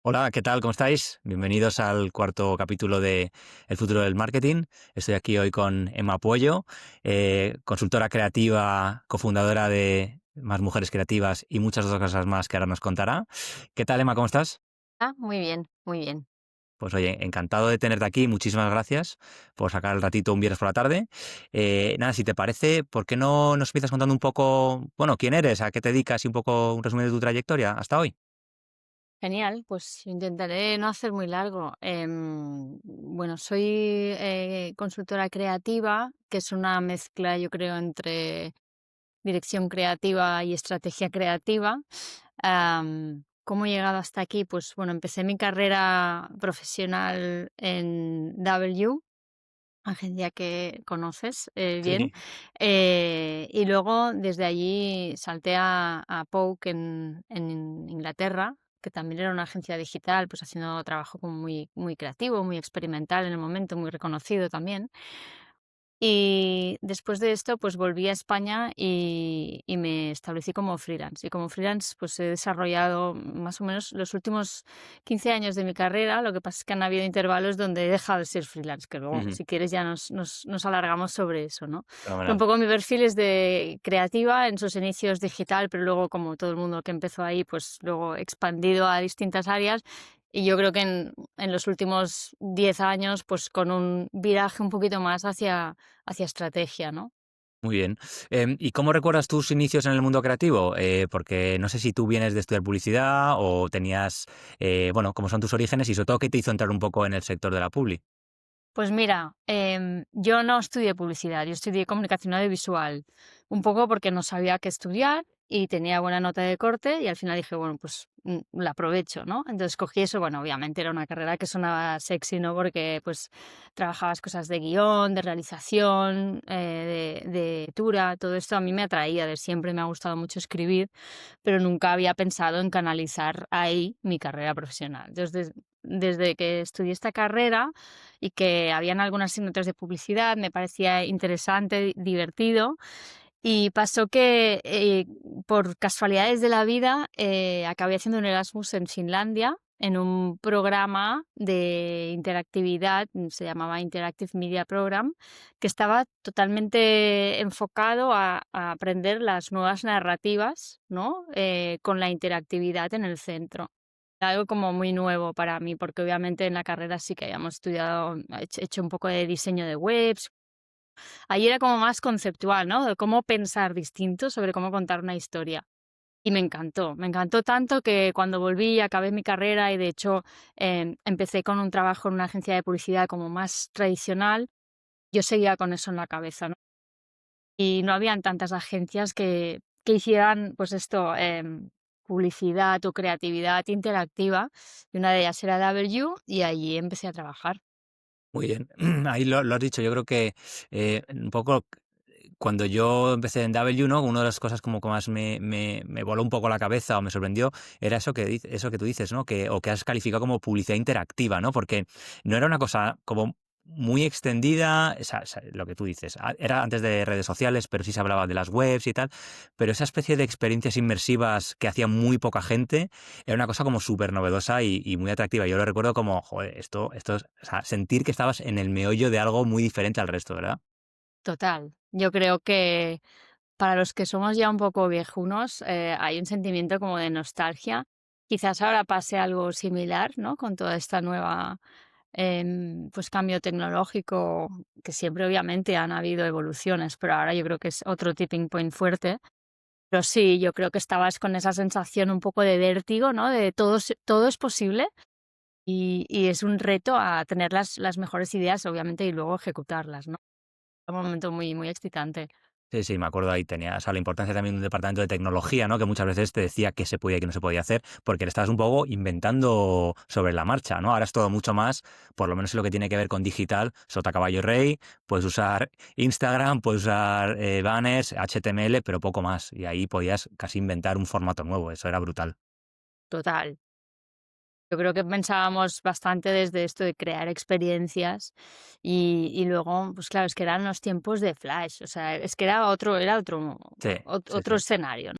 Hola, ¿qué tal? ¿Cómo estáis? Bienvenidos al cuarto capítulo de El futuro del marketing. Estoy aquí hoy con Emma Puello, consultora creativa, cofundadora de Más Mujeres Creativas y muchas otras cosas más que ahora nos contará. ¿Qué tal, Emma? ¿Cómo estás? Muy bien, muy bien. Pues oye, encantado de tenerte aquí. Muchísimas gracias por sacar el ratito un viernes por la tarde. Nada, si te parece, ¿por qué no nos empiezas contando un poco, bueno, quién eres, a qué te dedicas y un poco un resumen de tu trayectoria hasta hoy? Genial, pues intentaré no hacer muy largo. Bueno, soy consultora creativa, que es una mezcla, yo creo, entre dirección creativa y estrategia creativa. ¿Cómo he llegado hasta aquí? Pues bueno, empecé mi carrera profesional en W, agencia que conoces bien, Sí. y luego desde allí salté a Poke en Inglaterra, que también era una agencia digital, pues haciendo trabajo como muy, muy creativo, muy experimental en el momento, muy reconocido también. Y después de esto, pues volví a España y me establecí como freelance. Y como freelance, pues he desarrollado más o menos los últimos 15 años de mi carrera. Lo que pasa es que han habido intervalos donde he dejado de ser freelance, que luego, Ujú. si quieres, ya nos alargamos sobre eso, ¿no? Pero un Fenomenal. poco mi perfil es de creativa, en sus inicios digital, pero luego, como todo el mundo que empezó ahí, pues luego expandido a distintas áreas. Y yo creo que en los últimos 10 años, pues con un viraje un poquito más hacia estrategia, ¿no? Muy bien. ¿Y cómo recuerdas tus inicios en el mundo creativo? Porque no sé si tú vienes de estudiar publicidad o tenías, bueno, cómo son tus orígenes y sobre todo qué te hizo entrar un poco en el sector de la publi. Pues mira, yo no estudié publicidad, yo estudié comunicación audiovisual, un poco porque no sabía qué estudiar y tenía buena nota de corte y al final dije, bueno, pues la aprovecho, ¿no? Entonces cogí eso, bueno, obviamente era una carrera que sonaba sexy, ¿no? Porque pues trabajabas cosas de guión, de realización, de lectura, todo esto a mí me atraía, de siempre me ha gustado mucho escribir, pero nunca había pensado en canalizar ahí mi carrera profesional. Entonces, desde que estudié esta carrera y que habían algunas asignaturas de publicidad, me parecía interesante, divertido. Y pasó que por casualidades de la vida acabé haciendo un Erasmus en Finlandia en un programa de interactividad, se llamaba Interactive Media Program, que estaba totalmente enfocado a aprender las nuevas narrativas, ¿no? Con la interactividad en el centro. Algo como muy nuevo para mí, porque obviamente en la carrera sí que habíamos estudiado, hecho un poco de diseño de webs. Ahí era como más conceptual, ¿no? De cómo pensar distinto sobre cómo contar una historia. Y me encantó tanto que cuando volví acabé mi carrera y de hecho empecé con un trabajo en una agencia de publicidad como más tradicional, yo seguía con eso en la cabeza, ¿no? Y no habían tantas agencias que hicieran, pues esto, publicidad o creatividad interactiva, y una de ellas era W, y allí empecé a trabajar. Muy bien. Ahí lo has dicho. Yo creo que un poco cuando yo empecé en W, ¿no? Una de las cosas como que más me voló un poco la cabeza o me sorprendió era eso que, eso que tú dices, ¿no? Que, o que has calificado como publicidad interactiva, ¿no? Porque no era una cosa como muy extendida, lo que tú dices, era antes de redes sociales, pero sí se hablaba de las webs y tal, pero esa especie de experiencias inmersivas que hacía muy poca gente era una cosa como súper novedosa y muy atractiva. Yo lo recuerdo como, joder, esto es, o sea, sentir que estabas en el meollo de algo muy diferente al resto, ¿verdad? Total. Yo creo que para los que somos ya un poco viejunos, hay un sentimiento como de nostalgia. Quizás ahora pase algo similar, ¿no? Con toda esta nueva, pues cambio tecnológico, que siempre obviamente han habido evoluciones, pero ahora yo creo que es otro tipping point fuerte. Pero sí, yo creo que estabas con esa sensación un poco de vértigo, ¿no? De todo es posible y es un reto a tener las mejores ideas, obviamente, y luego ejecutarlas, ¿no? Un momento muy, muy excitante. Sí, sí, me acuerdo ahí tenía, o sea, la importancia también de un departamento de tecnología, ¿no? Que muchas veces te decía qué se podía y qué no se podía hacer, porque le estabas un poco inventando sobre la marcha, ¿no? Ahora es todo mucho más, por lo menos en lo que tiene que ver con digital, sota caballo y rey, puedes usar Instagram, puedes usar banners, HTML, pero poco más. Y ahí podías casi inventar un formato nuevo, eso era brutal. Total. Yo creo que pensábamos bastante desde esto de crear experiencias y luego, pues claro, es que eran los tiempos de Flash, o sea, es que era otro Sí, sí, otro sí. escenario, ¿no?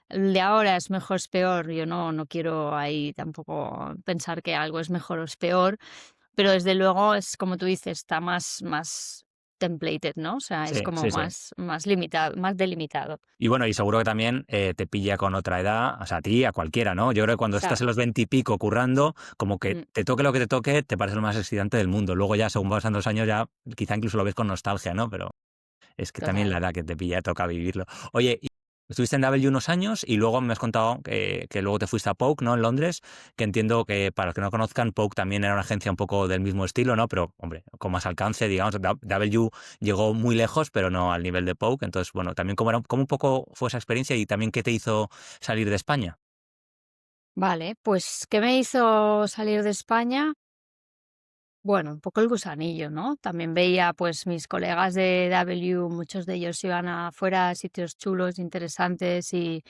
el de ahora es mejor, es peor. Yo no quiero ahí tampoco pensar que algo es mejor o es peor, pero desde luego es como tú dices, está más templated, ¿no? O sea, es Sí, como sí, sí. más limitado, más delimitado. Y bueno, y seguro que también te pilla con otra edad, o sea, a ti, a cualquiera, ¿no? Yo creo que cuando estás en los Exacto. 20 y pico currando, como que Mm, te toque lo que te parece lo más excitante del mundo. Luego ya, según pasan los años, ya quizá incluso lo ves con nostalgia, ¿no? Pero es que también la total. edad que te pilla toca vivirlo. Oye, y estuviste en W unos años y luego me has contado que luego te fuiste a Poke, ¿no? En Londres, que entiendo que para los que no conozcan, Poke también era una agencia un poco del mismo estilo, ¿no? Pero, hombre, con más alcance, digamos. W llegó muy lejos, pero no al nivel de Poke. Entonces, bueno, también cómo un poco fue esa experiencia y también qué te hizo salir de España. Vale, pues, ¿qué me hizo salir de España? Bueno, un poco el gusanillo, ¿no? También veía, pues, mis colegas de W, muchos de ellos iban afuera a sitios chulos, interesantes y,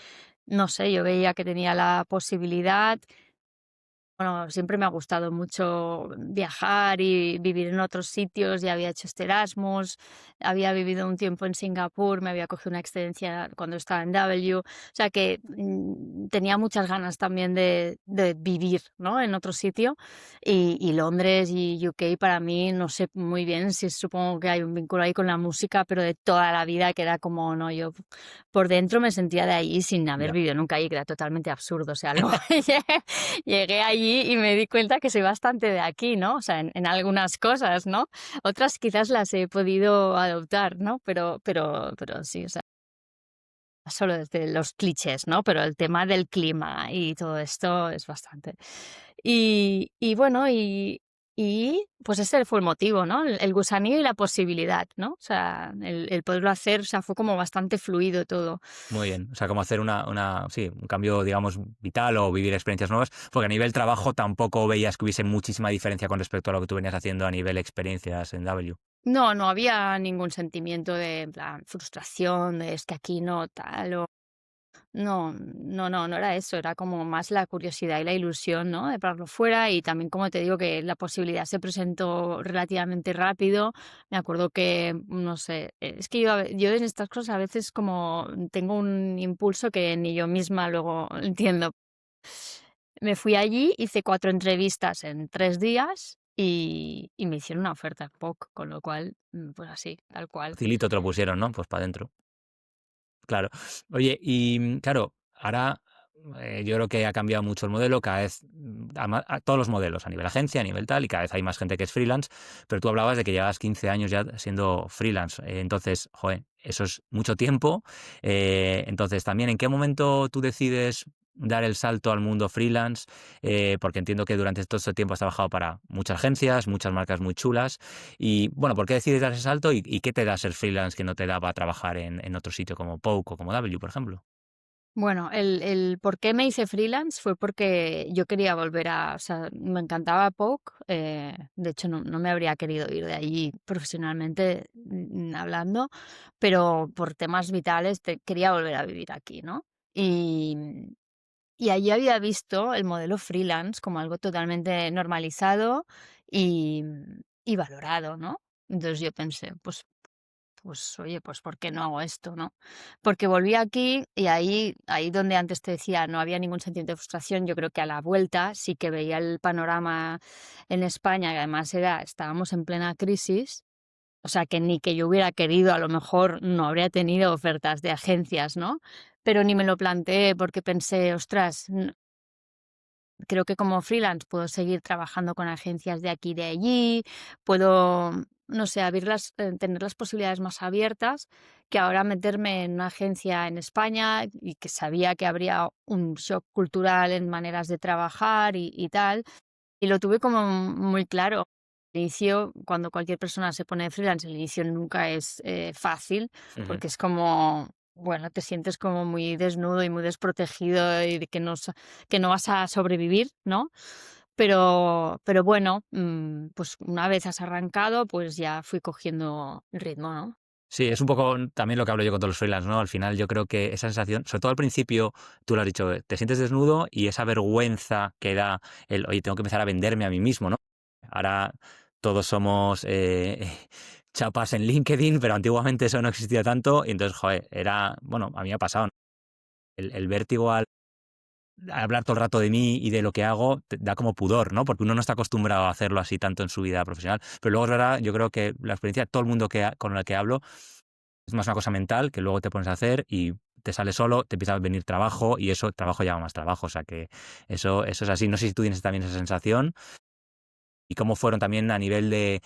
no sé, yo veía que tenía la posibilidad. Bueno, siempre me ha gustado mucho viajar y vivir en otros sitios. Ya había hecho este Erasmus, había vivido un tiempo en Singapur, me había cogido una excedencia cuando estaba en W. O sea que tenía muchas ganas también de vivir, ¿no? En otro sitio. Y Londres y UK para mí, no sé muy bien si supongo que hay un vínculo ahí con la música, pero de toda la vida que era como, no, yo por dentro me sentía de ahí sin haber Ya. vivido nunca ahí, que era totalmente absurdo. O sea, luego llegué allí y me di cuenta que soy bastante de aquí, ¿no? O sea, en algunas cosas, ¿no? Otras quizás las he podido adoptar, ¿no? Pero sí, o sea, solo desde los clichés, ¿no? Pero el tema del clima y todo esto es bastante. Y bueno, pues ese fue el motivo, ¿no? El gusanillo y la posibilidad, ¿no? O sea, el poderlo hacer, o sea, fue como bastante fluido todo. Muy bien. O sea, como hacer sí, un cambio, digamos, vital o vivir experiencias nuevas, porque a nivel trabajo tampoco veías que hubiese muchísima diferencia con respecto a lo que tú venías haciendo a nivel experiencias en W. No había ningún sentimiento de, en plan, frustración, de es que aquí no tal o no era eso, era como más la curiosidad y la ilusión, ¿no? De probarlo fuera y también, como te digo, que la posibilidad se presentó relativamente rápido. Me acuerdo que, no sé, es que yo en estas cosas a veces como tengo un impulso que ni yo misma luego entiendo. Me fui allí, hice 4 entrevistas en 3 días y me hicieron una oferta en POC, con lo cual, pues así, tal cual. Facilito te lo pusieron, ¿no? Pues para adentro. Claro. Oye, y claro, ahora yo creo que ha cambiado mucho el modelo, cada vez, a todos los modelos, a nivel agencia, a nivel tal, y cada vez hay más gente que es freelance, pero tú hablabas de que llevas 15 años ya siendo freelance, entonces, joder, eso es mucho tiempo. Entonces, también, ¿en qué momento tú decides dar el salto al mundo freelance? Porque entiendo que durante todo este tiempo has trabajado para muchas agencias, muchas marcas muy chulas. Y bueno, ¿por qué decides dar ese salto y qué te da ser freelance que no te da para trabajar en otro sitio como Poke o como W, por ejemplo? Bueno, el por qué me hice freelance fue porque yo quería volver o sea, me encantaba POC, de hecho no me habría querido ir de allí profesionalmente, hablando, pero por temas vitales quería volver a vivir aquí, ¿no? Y allí había visto el modelo freelance como algo totalmente normalizado y, y valorado, ¿no? Entonces yo pensé, pues oye, pues ¿por qué no hago esto, no? Porque volví aquí y ahí donde antes te decía no había ningún sentimiento de frustración, yo creo que a la vuelta sí que veía el panorama en España, que además estábamos en plena crisis, o sea que ni que yo hubiera querido, a lo mejor no habría tenido ofertas de agencias, ¿no? Pero ni me lo planteé porque pensé, ostras, creo que como freelance puedo seguir trabajando con agencias de aquí y de allí, puedo, no sé, tener las posibilidades más abiertas que ahora meterme en una agencia en España y que sabía que habría un shock cultural en maneras de trabajar y tal. Y lo tuve como muy claro. Al inicio, cuando cualquier persona se pone de freelance, el inicio nunca es fácil, Ujú. porque es como, bueno, te sientes como muy desnudo y muy desprotegido y de que no vas a sobrevivir, ¿no? Pero bueno, pues una vez has arrancado, pues ya fui cogiendo el ritmo, ¿no? Sí, es un poco también lo que hablo yo con todos los freelance, ¿no? Al final yo creo que esa sensación, sobre todo al principio, tú lo has dicho, te sientes desnudo y esa vergüenza que da oye, tengo que empezar a venderme a mí mismo, ¿no? Ahora todos somos chapas en LinkedIn, pero antiguamente eso no existía tanto y entonces, joder, bueno, a mí me ha pasado, ¿no? el vértigo al hablar todo el rato de mí y de lo que hago te da como pudor, ¿no? Porque uno no está acostumbrado a hacerlo así tanto en su vida profesional. Pero luego es verdad, yo creo que la experiencia de todo el mundo con el que hablo es más una cosa mental que luego te pones a hacer y te sale solo, te empieza a venir trabajo y eso, trabajo llama más trabajo. O sea que eso es así. No sé si tú tienes también esa sensación y cómo fueron también a nivel de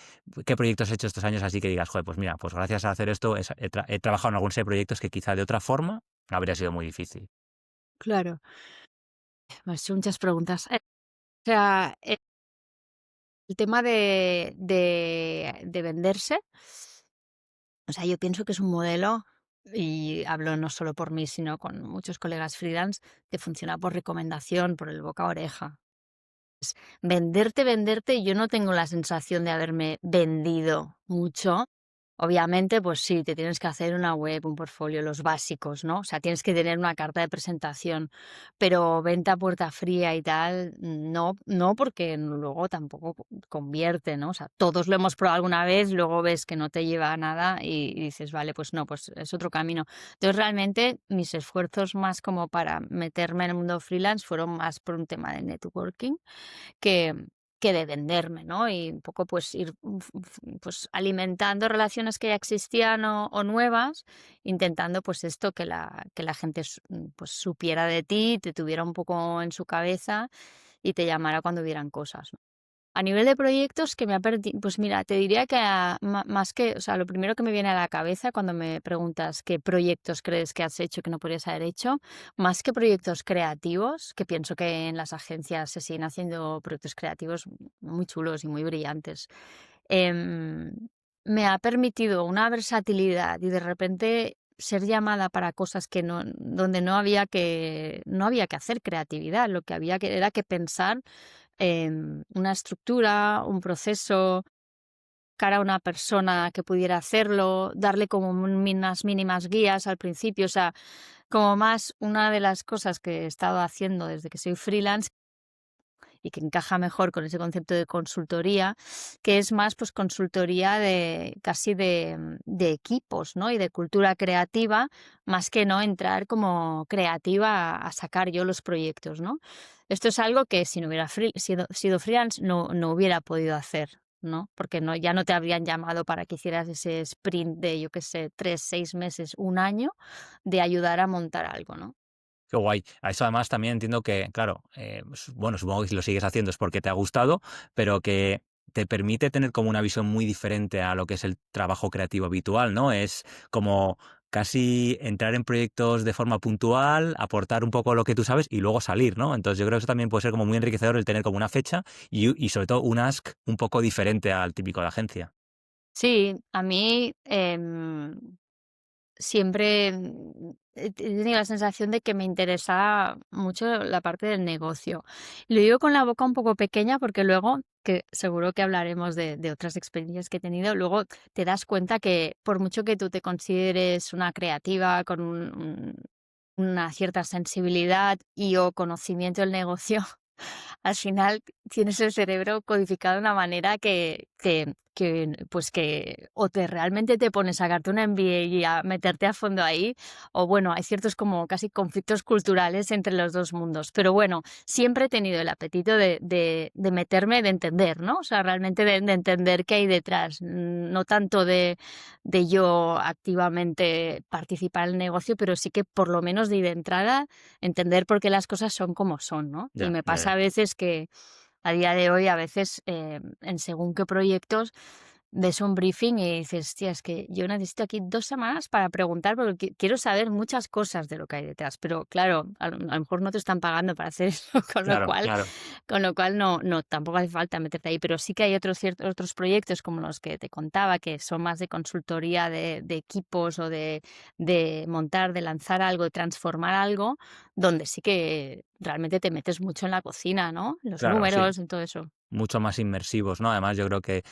qué proyectos has hecho estos años así que digas, joder, pues mira, pues gracias a hacer esto he trabajado en algunos proyectos que quizá de otra forma habría sido muy difícil. Claro, me has hecho muchas preguntas. O sea, el tema de venderse, o sea, yo pienso que es un modelo, y hablo no solo por mí, sino con muchos colegas freelance, que funciona por recomendación, por el boca a oreja. Venderte, venderte, yo no tengo la sensación de haberme vendido mucho. Obviamente, pues sí, te tienes que hacer una web, un portfolio, los básicos, ¿no? O sea, tienes que tener una carta de presentación, pero venta a puerta fría y tal, no, no, porque luego tampoco convierte, ¿no? O sea, todos lo hemos probado alguna vez, luego ves que no te lleva a nada y dices, vale, pues no, pues es otro camino. Entonces, realmente, mis esfuerzos más como para meterme en el mundo freelance fueron más por un tema de networking que que de venderme, ¿no? Y un poco, pues, ir, pues, alimentando relaciones que ya existían o nuevas, intentando, pues, esto, que la gente pues, supiera de ti, te tuviera un poco en su cabeza y te llamara cuando hubieran cosas, ¿no? A nivel de proyectos que me ha perdi pues mira, te diría que más que, o sea, lo primero que me viene a la cabeza cuando me preguntas qué proyectos crees que has hecho que no podrías haber hecho, más que proyectos creativos, que pienso que en las agencias se siguen haciendo proyectos creativos muy chulos y muy brillantes, em, me ha permitido una versatilidad y de repente ser llamada para cosas que no donde no había que hacer creatividad, lo que había que era que pensar una estructura, un proceso, cara a una persona que pudiera hacerlo, darle como unas mínimas guías al principio, o sea, como más una de las cosas que he estado haciendo desde que soy freelance y que encaja mejor con ese concepto de consultoría, que es más pues consultoría de casi de equipos, ¿no? Y de cultura creativa, más que no entrar como creativa a sacar yo los proyectos, ¿no? Esto es algo que si no hubiera sido freelance no hubiera podido hacer, ¿no? Porque no, ya no te habrían llamado para que hicieras ese sprint de, yo qué sé, 3, 6 meses, un año, de ayudar a montar algo, ¿no? Qué guay. A eso además también entiendo que, claro, bueno, supongo que si lo sigues haciendo es porque te ha gustado, pero que te permite tener como una visión muy diferente a lo que es el trabajo creativo habitual, ¿no? Es como casi entrar en proyectos de forma puntual, aportar un poco lo que tú sabes y luego salir, ¿no? Entonces yo creo que eso también puede ser como muy enriquecedor el tener como una fecha y sobre todo un ask un poco diferente al típico de agencia. Sí, a mí, siempre, he tenido la sensación de que me interesa mucho la parte del negocio. Lo digo con la boca un poco pequeña porque luego, que seguro que hablaremos de otras experiencias que he tenido, luego te das cuenta que por mucho que tú te consideres una creativa con una cierta sensibilidad y o conocimiento del negocio, al final tienes el cerebro codificado de una manera pues que o te realmente te pones a sacarte un MBA y a meterte a fondo ahí, o bueno, hay ciertos como casi conflictos culturales entre los 2 mundos. Pero bueno, siempre he tenido el apetito de meterme, de entender, ¿no? O sea, realmente de entender qué hay detrás, no tanto de yo activamente participar en el negocio, pero sí que por lo menos de ir de entrada entender por qué las cosas son como son, ¿no? Y Ya, me ya, pasa ya. a veces que a día de hoy, a veces, en según qué proyectos, ves un briefing y dices: "Hostia, es que yo necesito aquí 2 semanas para preguntar, porque quiero saber muchas cosas de lo que hay detrás". Pero claro, a lo mejor no te están pagando para hacer eso, con lo Claro, cual claro. no, tampoco hace falta meterte ahí. Pero sí que hay otros proyectos, como los que te contaba, que son más de consultoría de equipos o de montar, de lanzar algo, de transformar algo, donde sí que realmente te metes mucho en la cocina, ¿no? En los Claro, sí. números, en todo eso. Mucho más inmersivos, ¿no? Además, yo creo que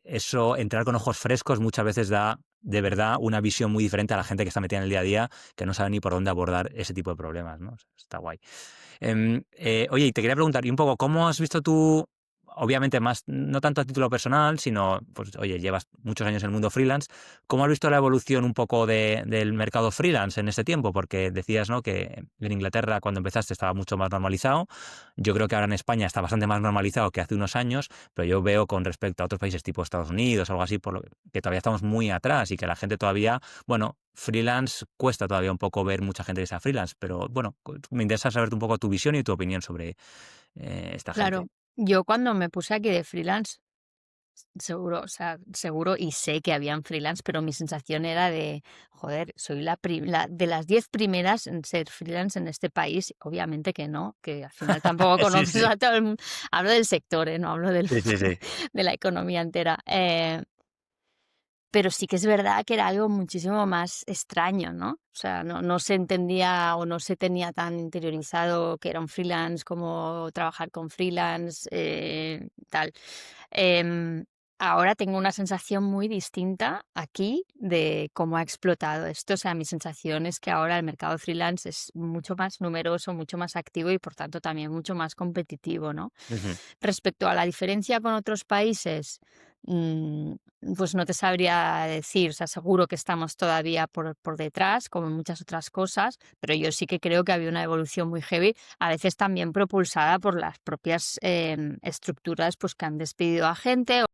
eso, entrar con ojos frescos muchas veces da de verdad una visión muy diferente a la gente que está metida en el día a día, que no sabe ni por dónde abordar ese tipo de problemas, ¿no? O sea, está guay. Oye, y te quería preguntar, y un poco, ¿cómo has visto tú? obviamente más, no tanto a título personal, sino, pues, oye, llevas muchos años en el mundo freelance. ¿Cómo has visto la evolución un poco del mercado freelance en este tiempo? Porque decías, ¿no?, que en Inglaterra cuando empezaste estaba mucho más normalizado. Yo creo que ahora en España está bastante más normalizado que hace unos años, pero yo veo con respecto a otros países tipo Estados Unidos o algo así, por lo que todavía estamos muy atrás y que la gente todavía, bueno, freelance cuesta todavía un poco ver mucha gente que sea freelance, pero bueno, me interesa saber un poco tu visión y tu opinión sobre esta gente. Claro, yo cuando me puse aquí de freelance, seguro, o sea, seguro y sé que habían freelance, pero mi sensación era de, joder, soy de las 10 primeras en ser freelance en este país. Obviamente que no, que al final tampoco Sí, conoces sí. a todo el mundo. Hablo del sector, no hablo Sí, sí, sí. de la economía entera. Pero sí que es verdad que era algo muchísimo más extraño, ¿no? O sea, no se entendía o no se tenía tan interiorizado que era un freelance, como trabajar con freelance, tal. Em, Ahora tengo una sensación muy distinta aquí de cómo ha explotado esto. O sea, mi sensación es que ahora el mercado freelance es mucho más numeroso, mucho más activo y por tanto también mucho más competitivo, ¿no? Ujú. Respecto a la diferencia con otros países, mm, pues no te sabría decir, o sea, seguro que estamos todavía por detrás, como en muchas otras cosas, pero yo sí que creo que había una evolución muy heavy, a veces también propulsada por las propias estructuras pues, que han despedido a gente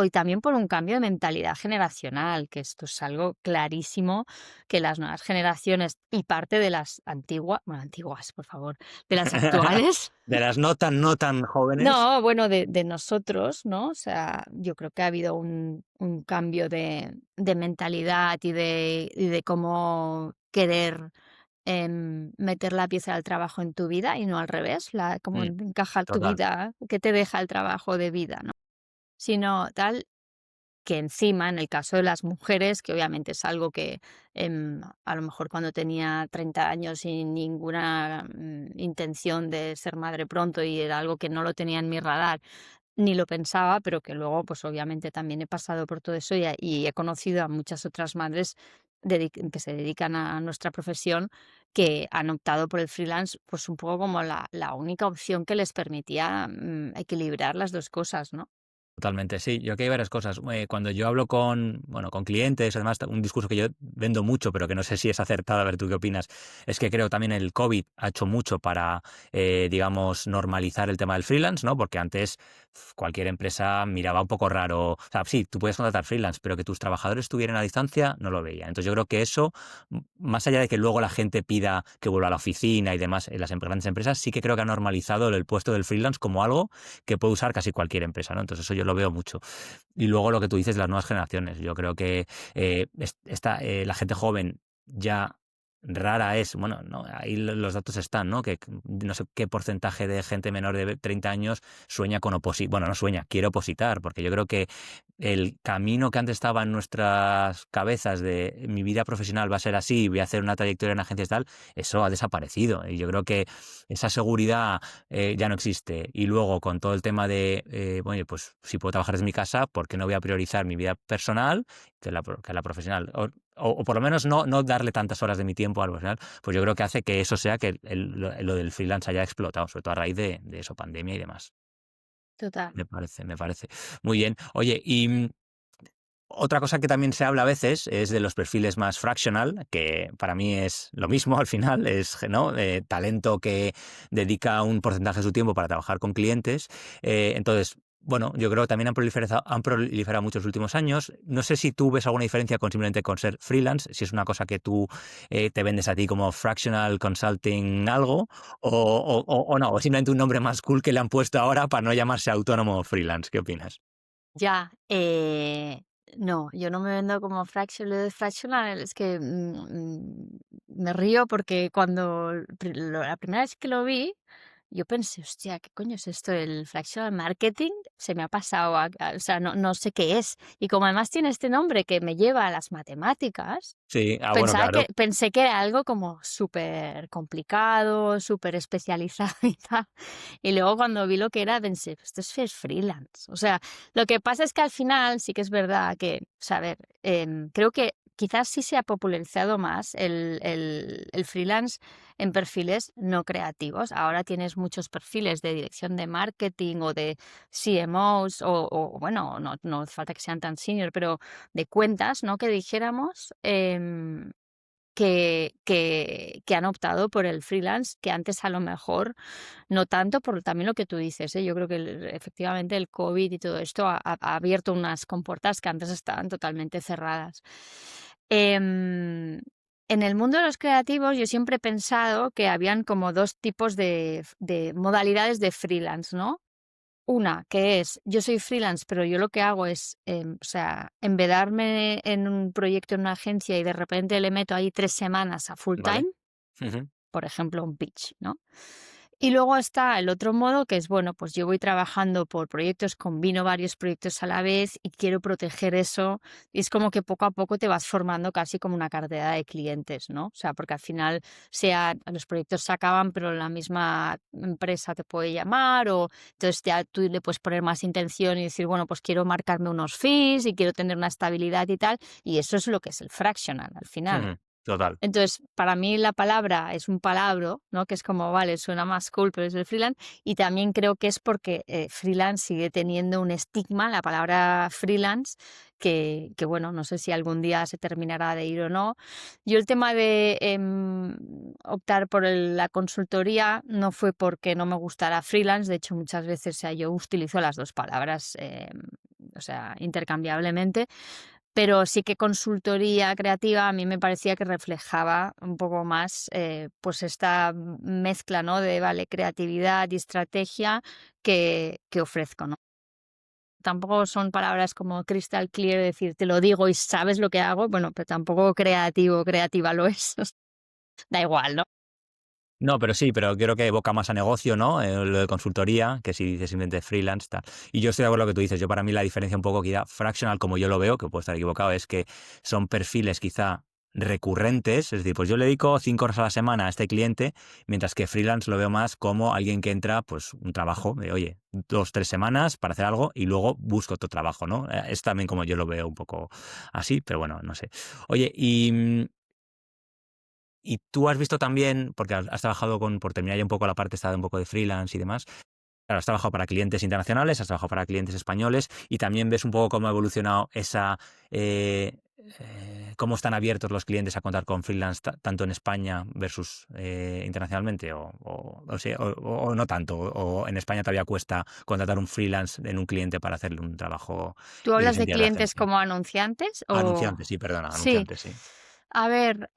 y también por un cambio de mentalidad generacional, que esto es algo clarísimo, que las nuevas generaciones y parte de las antiguas, bueno, antiguas, por favor, de las actuales. De las no tan jóvenes. No, bueno, de nosotros, ¿no? O sea, yo creo que ha habido un cambio de mentalidad y de cómo querer meter la pieza del trabajo en tu vida y no al revés, cómo Mm, encaja tu total. vida, qué te deja el trabajo de vida, ¿no? Sino tal que encima, en el caso de las mujeres, que obviamente es algo que a lo mejor cuando tenía 30 años sin ninguna intención de ser madre pronto y era algo que no lo tenía en mi radar, ni lo pensaba, pero que luego, pues obviamente también he pasado por todo eso y he conocido a muchas otras madres que se dedican a nuestra profesión que han optado por el freelance, pues un poco como la única opción que les permitía equilibrar las dos cosas, ¿no? Totalmente, sí. Yo aquí hay varias cosas. Cuando yo hablo con, bueno, con clientes, además, un discurso que yo vendo mucho, pero que no sé si es acertado, a ver tú qué opinas, es que creo también el COVID ha hecho mucho para, digamos, normalizar el tema del freelance, ¿no? Porque antes cualquier empresa miraba un poco raro. O sea, sí, tú puedes contratar freelance, pero que tus trabajadores estuvieran a distancia, no lo veía. Entonces yo creo que eso, más allá de que luego la gente pida que vuelva a la oficina y demás en las grandes empresas, sí que creo que ha normalizado el puesto del freelance como algo que puede usar casi cualquier empresa, ¿no? Entonces eso yo lo veo mucho. Y luego lo que tú dices, las nuevas generaciones. Yo creo que la gente joven ya rara es, bueno, no, ahí los datos están, ¿no? Que no sé qué porcentaje de gente menor de 30 años sueña con opositar, bueno, no sueña, quiere opositar, porque yo creo que el camino que antes estaba en nuestras cabezas de mi vida profesional va a ser así, voy a hacer una trayectoria en agencias y tal, eso ha desaparecido. Y yo creo que esa seguridad ya no existe. Y luego con todo el tema de, bueno, pues si puedo trabajar desde mi casa, ¿por qué no voy a priorizar mi vida personal que la profesional? O por lo menos no darle tantas horas de mi tiempo a lo profesional, pues yo creo que hace que eso sea que lo del freelance haya explotado, sobre todo a raíz de eso, pandemia y demás. Total. Me parece. Muy bien. Oye, y otra cosa que también se habla a veces es de los perfiles más fractional, que para mí es lo mismo al final, es, ¿no?, talento que dedica un porcentaje de su tiempo para trabajar con clientes. Entonces, bueno, yo creo que también han proliferado mucho en los últimos años. No sé si tú ves alguna diferencia con simplemente con ser freelance, si es una cosa que tú te vendes a ti como fractional consulting algo, o no, o simplemente un nombre más cool que le han puesto ahora para no llamarse autónomo o freelance. ¿Qué opinas? Ya, no, yo no me vendo como fractional, es que me río porque cuando la primera vez que lo vi, yo pensé, hostia, ¿qué coño es esto? El fractional marketing se me ha pasado, o sea, no sé qué es. Y como además tiene este nombre que me lleva a las matemáticas, Sí, bueno, claro. pensé que era algo como súper complicado, súper especializado y tal. Y luego cuando vi lo que era, pensé, "Pues esto es freelance". O sea, lo que pasa es que al final sí que es verdad que, o sea, a ver, creo que quizás sí se ha popularizado más el freelance en perfiles no creativos. Ahora tienes muchos perfiles de dirección de marketing o de CMOs bueno, no hace falta que sean tan senior, pero de cuentas, ¿no? Que dijéramos, que han optado por el freelance, que antes a lo mejor no tanto, por también lo que tú dices, ¿eh? Yo creo que efectivamente el COVID y todo esto ha abierto unas compuertas que antes estaban totalmente cerradas. Em, en el mundo de los creativos yo siempre he pensado que habían como dos tipos de modalidades de freelance, ¿no? Una, que es, yo soy freelance, pero yo lo que hago es, o sea, embedarme en un proyecto en una agencia y de repente le meto ahí 3 semanas a full ¿Vale? time, Ujú. por ejemplo, un pitch, ¿no? Y luego está el otro modo que es, bueno, pues yo voy trabajando por proyectos, combino varios proyectos a la vez y quiero proteger eso. Y es como que poco a poco te vas formando casi como una cartera de clientes, ¿no? O sea, porque al final los proyectos se acaban, pero la misma empresa te puede llamar o entonces ya tú le puedes poner más intención y decir, bueno, pues quiero marcarme unos fees y quiero tener una estabilidad y tal. Y eso es lo que es el fractional al final. Ujú. Total. Entonces, para mí la palabra es un palabro, ¿no? Que es como, vale, suena más cool, pero es el freelance. Y también creo que es porque freelance sigue teniendo un estigma, la palabra freelance, bueno, no sé si algún día se terminará de ir o no. Yo el tema de optar por la consultoría no fue porque no me gustara freelance, de hecho muchas veces, o sea, yo utilizo las dos palabras, o sea, intercambiablemente, pero sí que consultoría creativa a mí me parecía que reflejaba un poco más, pues esta mezcla, ¿no? De, vale, creatividad y estrategia que ofrezco, ¿no? Tampoco son palabras como crystal clear, decir, te lo digo y sabes lo que hago, bueno, pero tampoco creativo, creativa lo es. Da igual, ¿no? No, pero sí, pero creo que evoca más a negocio, ¿no? Lo de consultoría, que si dices simplemente freelance, tal. Y yo estoy de acuerdo con lo que tú dices. Yo para mí la diferencia un poco quizá fractional, como yo lo veo, que puedo estar equivocado, es que son perfiles quizá recurrentes, es decir, pues yo le dedico 5 horas a la semana a este cliente, mientras que freelance lo veo más como alguien que entra, pues un trabajo de, oye, 2, 3 semanas para hacer algo y luego busco otro trabajo, ¿no? Es también como yo lo veo un poco así, pero bueno, no sé. Oye, y tú has visto también, porque has trabajado por terminar ya un poco la parte esta de un poco de freelance y demás, claro, has trabajado para clientes internacionales, has trabajado para clientes españoles y también ves un poco cómo ha evolucionado cómo están abiertos los clientes a contar con freelance tanto en España versus internacionalmente o no tanto, o en España todavía cuesta contratar un freelance en un cliente para hacerle un trabajo ¿Tú de hablas de licencia de clientes agencia. como anunciantes o...? Anunciantes, sí, perdona, Sí, anunciantes, sí. a ver,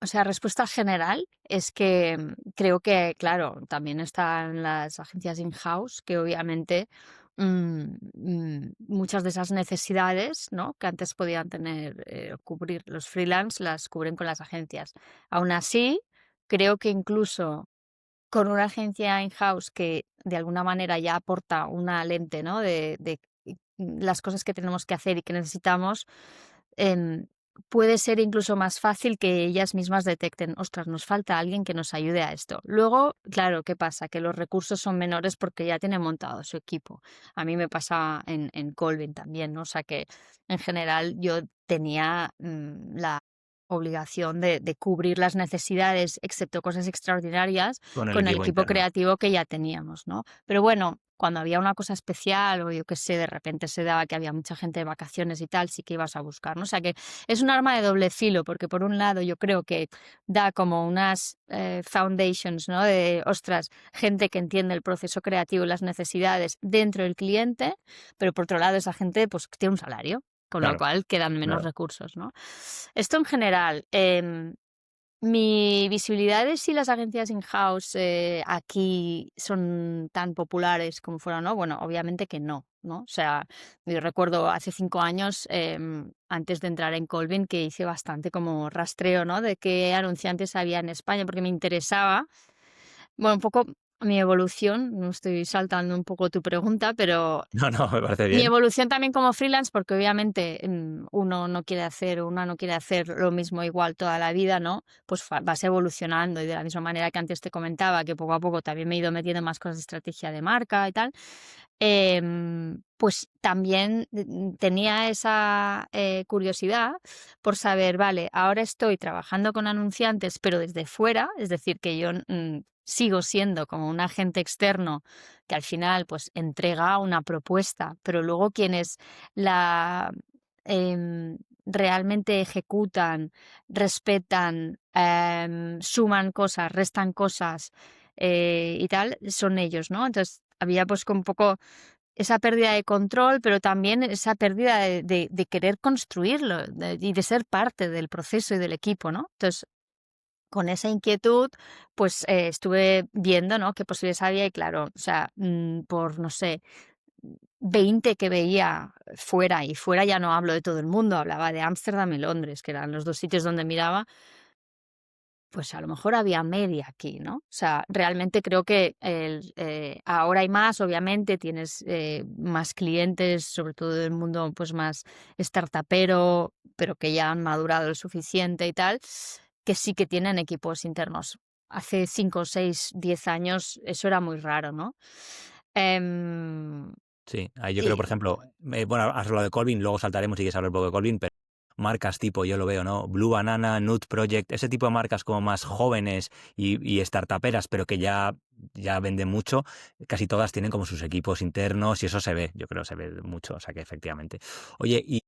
o sea, respuesta general es que creo que, claro, también están las agencias in-house, que obviamente muchas de esas necesidades, ¿no? Que antes podían tener, cubrir los freelance, las cubren con las agencias. Aún así, creo que incluso con una agencia in-house que de alguna manera ya aporta una lente, ¿no? De las cosas que tenemos que hacer y que necesitamos, em, puede ser incluso más fácil que ellas mismas detecten, ostras, nos falta alguien que nos ayude a esto. Luego, claro, ¿qué pasa? Que los recursos son menores porque ya tiene montado su equipo. A mí me pasa en Colvin también, ¿no? O sea que en general yo tenía la obligación de cubrir las necesidades, excepto cosas extraordinarias, Con el con el equipo equipo interno. creativo que ya teníamos, ¿no? Pero bueno, cuando había una cosa especial o yo qué sé, de repente se daba que había mucha gente de vacaciones y tal, sí que ibas a buscar, ¿no? O sea que es un arma de doble filo, porque por un lado yo creo que da como unas foundations, ¿no? De, ostras, gente que entiende el proceso creativo y las necesidades dentro del cliente, pero por otro lado esa gente pues tiene un salario, con lo Claro, cual quedan menos claro. recursos, ¿no? Esto en general. Mi visibilidad de si las agencias in-house aquí son tan populares como fueron, ¿no? Bueno, obviamente que no, ¿no? O sea, yo recuerdo hace 5 años, antes de entrar en Colvin, que hice bastante como rastreo, ¿no? De qué anunciantes había en España, porque me interesaba, bueno, un poco mi evolución, no estoy saltando un poco tu pregunta, pero No, no, me parece mi bien. evolución también como freelance, porque obviamente una no quiere hacer lo mismo igual toda la vida, ¿no? Pues vas evolucionando y de la misma manera que antes te comentaba, que poco a poco también me he ido metiendo en más cosas de estrategia de marca y tal, pues también tenía esa curiosidad por saber, vale, ahora estoy trabajando con anunciantes, pero desde fuera, es decir, que yo sigo siendo como un agente externo que al final pues entrega una propuesta, pero luego quienes la realmente ejecutan, respetan, suman cosas, restan cosas y tal, son ellos, ¿no? Entonces había pues con un poco esa pérdida de control, pero también esa pérdida de querer construirlo y de ser parte del proceso y del equipo, ¿no? Entonces, con esa inquietud, pues estuve viendo, ¿no? Qué posibilidades había y claro, o sea, por, no sé, 20 que veía fuera, y fuera ya no hablo de todo el mundo, hablaba de Ámsterdam y Londres, que eran los dos sitios donde miraba, pues a lo mejor había media aquí, ¿no? O sea, realmente creo que ahora hay más, obviamente, tienes más clientes, sobre todo del mundo pues más startupero, pero que ya han madurado lo suficiente y tal, que sí que tienen equipos internos. Hace 5, 6, 10 años eso era muy raro, ¿no? Em, Sí, ahí yo creo, por y ejemplo, bueno, has hablado de Colvin, luego saltaremos y quieres hablar un poco de Colvin, pero marcas tipo, yo lo veo, ¿no? Blue Banana, Nut Project, ese tipo de marcas como más jóvenes y startuperas, pero que ya venden mucho, casi todas tienen como sus equipos internos y eso se ve, yo creo, se ve mucho, o sea que efectivamente. Oye, y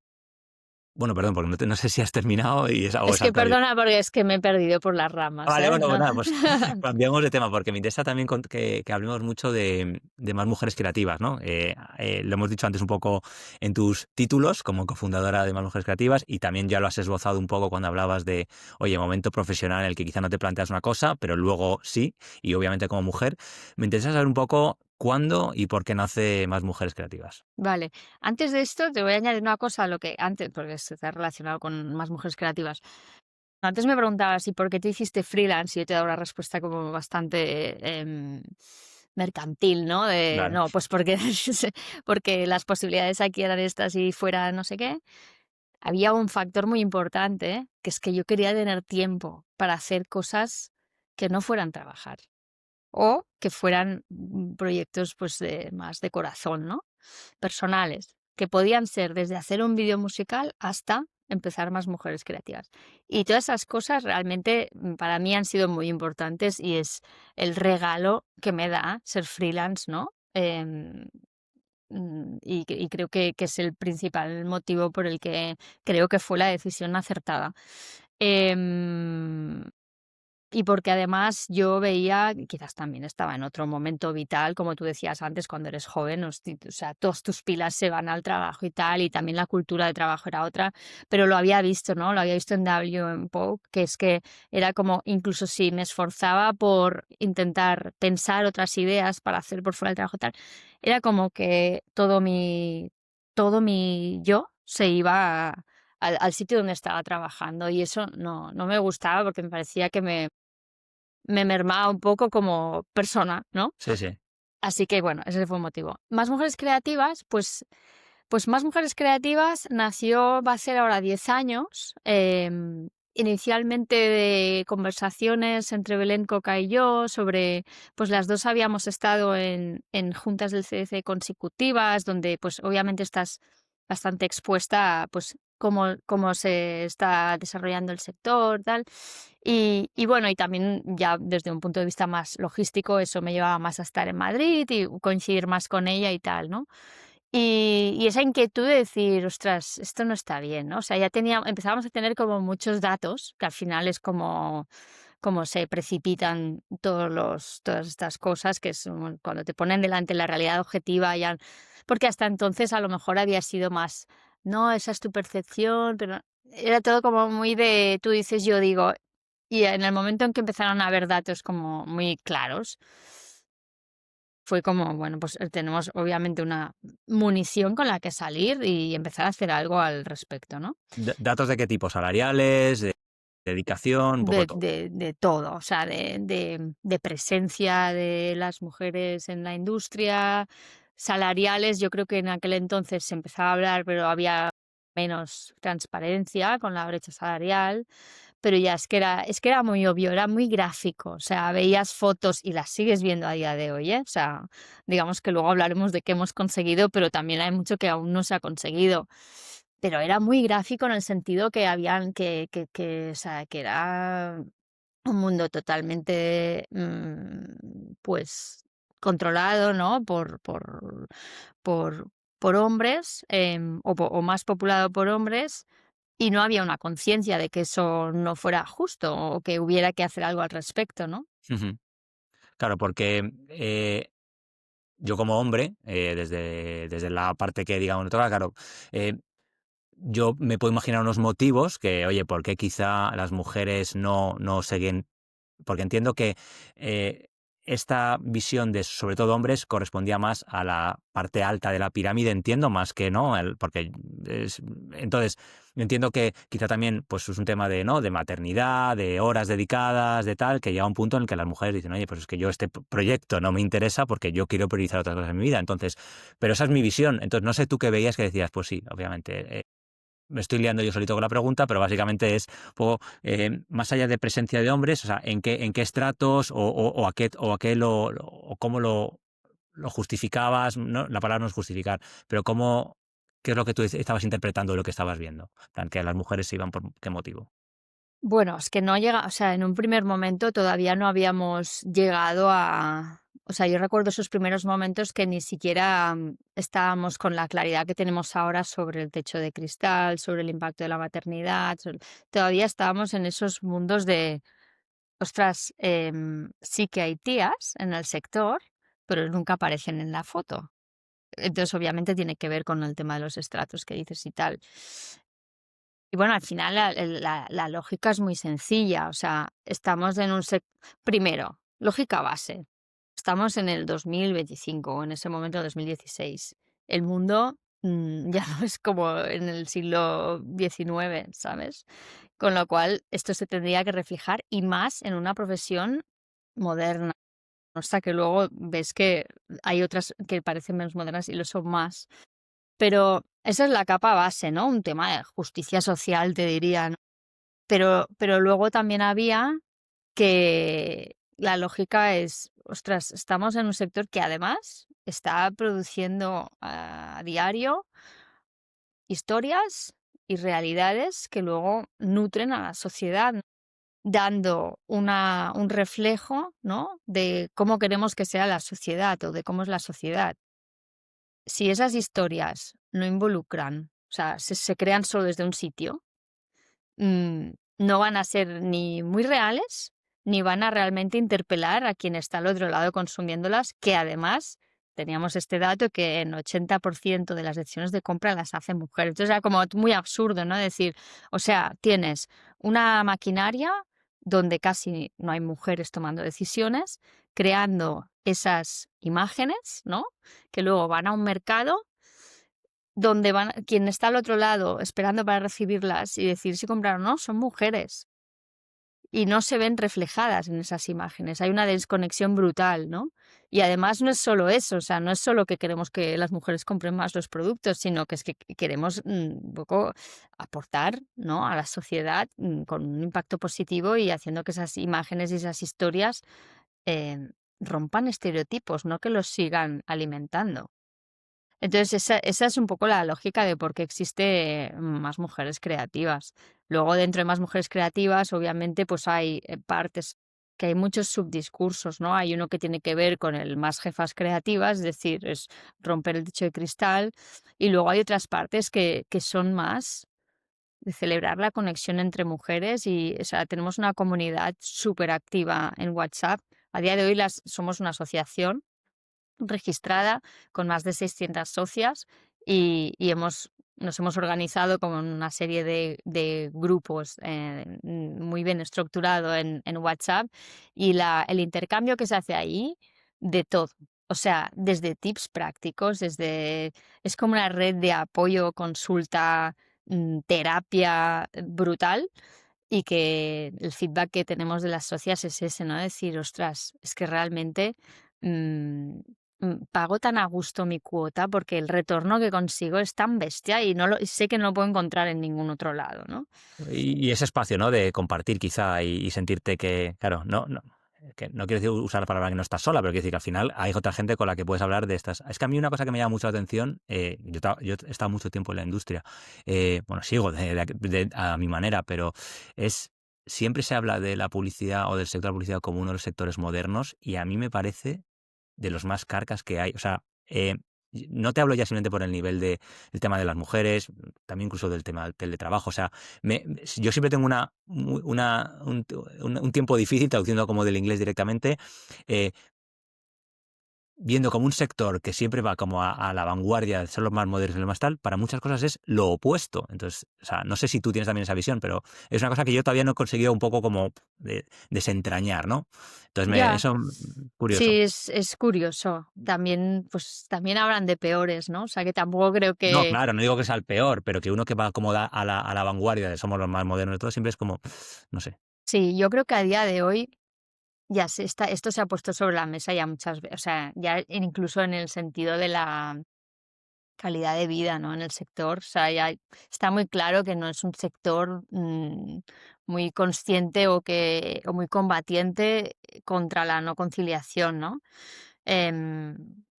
bueno, perdón, porque no sé si has terminado y o he es que saltado yo. perdona porque es que me he perdido por las ramas, Vale, ¿eh? bueno, pues No. nada, pues cambiamos de tema porque me interesa también que hablemos mucho de más mujeres creativas, ¿no? Lo hemos dicho antes un poco en tus títulos como cofundadora de Más Mujeres Creativas y también ya lo has esbozado un poco cuando hablabas de, oye, momento profesional en el que quizá no te planteas una cosa, pero luego sí, y obviamente como mujer. Me interesa saber un poco cuándo y por qué nace Más Mujeres Creativas. Vale, antes de esto te voy a añadir una cosa a lo que antes, porque está relacionado con más mujeres creativas. Antes me preguntabas, ¿y por qué te hiciste freelance? Y yo te he dado una respuesta como bastante mercantil, ¿no? De, Vale. no, pues porque, porque las posibilidades aquí eran estas y fuera no sé qué. Había un factor muy importante, que es que yo quería tener tiempo para hacer cosas que no fueran trabajar o que fueran proyectos pues más de corazón, ¿no? Personales, que podían ser desde hacer un vídeo musical hasta empezar Más Mujeres Creativas. Y todas esas cosas realmente para mí han sido muy importantes y es el regalo que me da ser freelance, ¿no? Y creo que es el principal motivo por el que creo que fue la decisión acertada. Em, y porque además yo veía, quizás también estaba en otro momento vital, como tú decías antes, cuando eres joven, o sea, todas tus pilas se van al trabajo y tal, y también la cultura de trabajo era otra, pero lo había visto, ¿no? Lo había visto en W en Poke, que es que era como, incluso si me esforzaba por intentar pensar otras ideas para hacer por fuera del trabajo y tal, era como que todo mi yo se iba al sitio donde estaba trabajando y eso no me gustaba porque me parecía que me mermaba un poco como persona, ¿no? Sí, sí. Así que bueno, ese fue el motivo. Más Mujeres Creativas, pues Más Mujeres Creativas nació, va a ser ahora 10 años, inicialmente de conversaciones entre Belén Coca y yo sobre, pues las dos habíamos estado en juntas del CDC consecutivas, donde pues obviamente estás bastante expuesta a pues cómo se está desarrollando el sector, tal. Y bueno, y también ya desde un punto de vista más logístico, eso me llevaba más a estar en Madrid y coincidir más con ella y tal, ¿no? Y esa inquietud de decir: "Ostras, esto no está bien", ¿no? O sea, empezábamos a tener como muchos datos, que al final es como se precipitan todas estas cosas, que son cuando te ponen delante la realidad objetiva ya porque hasta entonces a lo mejor había sido más: "No, esa es tu percepción", pero era todo como muy de tú dices, yo digo. Y en el momento en que empezaron a haber datos como muy claros, fue como, bueno, pues tenemos obviamente una munición con la que salir y empezar a hacer algo al respecto, ¿no? ¿Datos de qué tipo? ¿Salariales? dedicación, un poco todo. de todo, o sea, de presencia de las mujeres en la industria, salariales. Yo creo que en aquel entonces se empezaba a hablar, pero había menos transparencia con la brecha salarial, pero ya es que era muy obvio, era muy gráfico, o sea, veías fotos y las sigues viendo a día de hoy, ¿eh? O sea, digamos que luego hablaremos de qué hemos conseguido, pero también hay mucho que aún no se ha conseguido. Pero era muy gráfico en el sentido que habían o sea, que era un mundo totalmente, pues, controlado, ¿no? Por por hombres, o más populado por hombres, y no había una conciencia de que eso no fuera justo, o que hubiera que hacer algo al respecto, ¿no? Ujú. Claro, porque, yo como hombre, desde la parte que digamos no toca, claro, eh, yo me puedo imaginar unos motivos que, oye, ¿por qué quizá las mujeres no siguen? Porque entiendo que, eh, esta visión de, sobre todo hombres, correspondía más a la parte alta de la pirámide, entiendo, más que, ¿no? Porque es entonces, entiendo que quizá también, pues, es un tema de, ¿no?, de maternidad, de horas dedicadas, de tal, que llega un punto en el que las mujeres dicen: "Oye, pues es que yo este proyecto no me interesa porque yo quiero priorizar otras cosas en mi vida". Entonces, pero esa es mi visión. Entonces, no sé tú qué veías que decías: "Pues sí, obviamente, me estoy liando yo solito con la pregunta, pero básicamente es un poco, más allá de presencia de hombres, o sea, ¿en qué estratos o a qué o cómo lo justificabas? ¿No? La palabra no es justificar, pero ¿qué es lo que tú estabas interpretando de lo que estabas viendo? En plan, que las mujeres se iban por qué motivo. Bueno, es que no llega, o sea, en un primer momento todavía no habíamos llegado o sea, yo recuerdo esos primeros momentos que ni siquiera estábamos con la claridad que tenemos ahora sobre el techo de cristal, sobre el impacto de la maternidad, todavía estábamos en esos mundos de, ostras, sí que hay tías en el sector, pero nunca aparecen en la foto. Entonces, obviamente tiene que ver con el tema de los estratos que dices y tal. Y bueno, al final la lógica es muy sencilla, o sea, estamos en un primero, lógica base, estamos en el 2025 o en ese momento 2016. El mundo, ya no es como en el siglo XIX, ¿sabes? Con lo cual, esto se tendría que reflejar y más en una profesión moderna. O sea, que luego ves que hay otras que parecen menos modernas y lo son más. Pero esa es la capa base, ¿no? Un tema de justicia social, te diría, ¿no? Pero luego también había que la lógica es, ostras, estamos en un sector que además está produciendo a diario historias y realidades que luego nutren a la sociedad, ¿no? Dando un reflejo, ¿no? De cómo queremos que sea la sociedad o de cómo es la sociedad. Si esas historias no involucran, o sea, se crean solo desde un sitio, no van a ser ni muy reales, ni van a realmente interpelar a quien está al otro lado consumiéndolas, que además teníamos este dato que en 80% de las decisiones de compra las hacen mujeres. Entonces era como muy absurdo, ¿no? Decir, o sea, tienes una maquinaria donde casi no hay mujeres tomando decisiones, creando esas imágenes, ¿no? Que luego van a un mercado donde quien está al otro lado esperando para recibirlas y decir si comprar o no, son mujeres, y no se ven reflejadas en esas imágenes. Hay una desconexión brutal, ¿no? Y además no es solo eso, o sea, no es solo que queremos que las mujeres compren más los productos, sino que es que queremos, un poco aportar, ¿no?, a la sociedad, con un impacto positivo y haciendo que esas imágenes y esas historias, rompan estereotipos, no que los sigan alimentando. Entonces, esa es un poco la lógica de por qué existe más mujeres creativas. Luego, dentro de más mujeres creativas, obviamente, pues hay partes que hay muchos subdiscursos, ¿no? Hay uno que tiene que ver con el más jefas creativas, es decir, es romper el techo de cristal, y luego hay otras partes que son más de celebrar la conexión entre mujeres y, o sea, tenemos una comunidad súper activa en WhatsApp. A día de hoy somos una asociación registrada con más de 600 socias y nos hemos organizado como en una serie de grupos muy bien estructurado en WhatsApp y el intercambio que se hace ahí de todo. O sea, desde tips prácticos, es como una red de apoyo, consulta, terapia brutal y que el feedback que tenemos de las socias es ese, ¿no? Decir: "Ostras, es que realmente, mm, pago tan a gusto mi cuota porque el retorno que consigo es tan bestia y sé que no lo puedo encontrar en ningún otro lado", ¿no? Y ese espacio, ¿no? De compartir quizá y sentirte que, claro, no, que no quiero decir usar la palabra que no estás sola, pero quiero decir que al final hay otra gente con la que puedes hablar de estas. Es que a mí una cosa que me llama mucho la atención, yo he estado mucho tiempo en la industria, bueno, sigo a mi manera, pero es siempre se habla de la publicidad o del sector de la publicidad como uno de los sectores modernos y a mí me parece de los más carcas que hay. O sea, no te hablo ya simplemente por el nivel de el tema de las mujeres, también incluso del tema del teletrabajo. O sea, yo siempre tengo un tiempo difícil, traduciendo como del inglés directamente, eh, viendo como un sector que siempre va como a la vanguardia de ser los más modernos y lo más tal, para muchas cosas es lo opuesto. Entonces, o sea, no sé si tú tienes también esa visión, pero es una cosa que yo todavía no he conseguido un poco como desentrañar, ¿no? Entonces, Ya. eso, curioso. Sí, es curioso. También, pues, también hablan de peores, ¿no? O sea, que tampoco creo No, que claro, no digo que sea el peor, pero que uno que va como a la vanguardia de somos los más modernos de todo, siempre es como, no sé. sí, yo creo que a día de hoy ya esto se ha puesto sobre la mesa ya muchas veces, o sea, ya incluso en el sentido de la calidad de vida, ¿no? En el sector, o sea, ya está muy claro que no es un sector, muy consciente o muy combatiente contra la no conciliación, ¿no?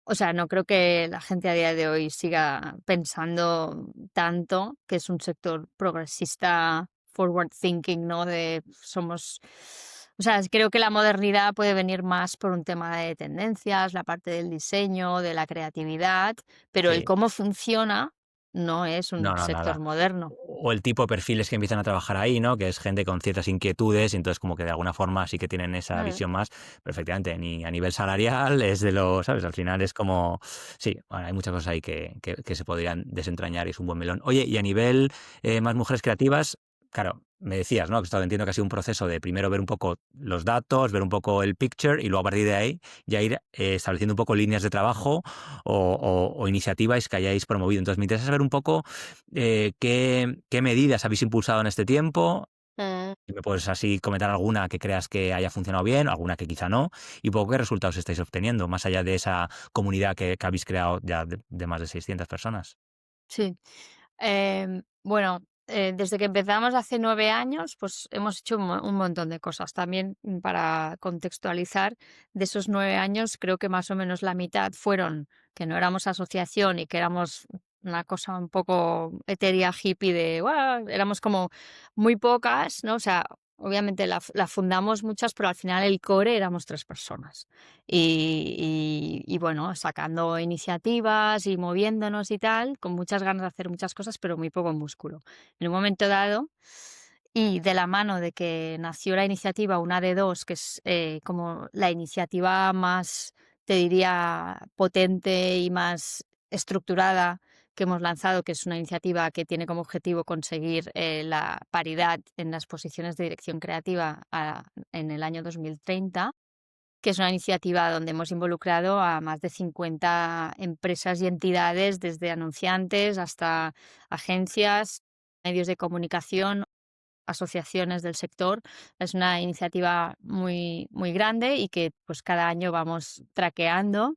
O sea, no creo que la gente a día de hoy siga pensando tanto que es un sector progresista, forward thinking, ¿no? O sea, creo que la modernidad puede venir más por un tema de tendencias, la parte del diseño, de la creatividad, pero el Sí. cómo funciona no es un No, sector nada. moderno. O el tipo de perfiles que empiezan a trabajar ahí, ¿no? Que es gente con ciertas inquietudes, y entonces como que de alguna forma sí que tienen esa Mm. visión más, perfectamente, ni a nivel salarial es de lo, ¿sabes? Al final es como, sí, bueno, hay muchas cosas ahí que se podrían desentrañar y es un buen melón. Oye, y a nivel más mujeres creativas, claro, me decías, ¿no? Que esto entiendo que ha sido un proceso de primero ver un poco los datos, ver un poco el picture y luego a partir de ahí ya ir estableciendo un poco líneas de trabajo o iniciativas que hayáis promovido. Entonces me interesa saber un poco qué medidas habéis impulsado en este tiempo. Mm. Si me puedes así comentar alguna que creas que haya funcionado bien, alguna que quizá no, y poco qué resultados estáis obteniendo, más allá de esa comunidad que habéis creado ya de más de 600 personas. Sí. Bueno, desde que empezamos hace 9 años, pues hemos hecho un montón de cosas. También, para contextualizar, de esos 9 años, creo que más o menos la mitad fueron que no éramos asociación y que éramos una cosa un poco etérea, hippie de, "Guau", éramos como muy pocas, ¿no? O sea, obviamente la fundamos muchas, pero al final el core éramos 3 personas. Y bueno, sacando iniciativas y moviéndonos y tal, con muchas ganas de hacer muchas cosas, pero muy poco músculo. En un momento dado, y de la mano de que nació la iniciativa Una de Dos, que es como la iniciativa más, te diría, potente y más estructurada que hemos lanzado, que es una iniciativa que tiene como objetivo conseguir la paridad en las posiciones de dirección creativa en el año 2030, que es una iniciativa donde hemos involucrado a más de 50 empresas y entidades, desde anunciantes hasta agencias, medios de comunicación, asociaciones del sector. Es una iniciativa muy, muy grande y que pues cada año vamos traqueando.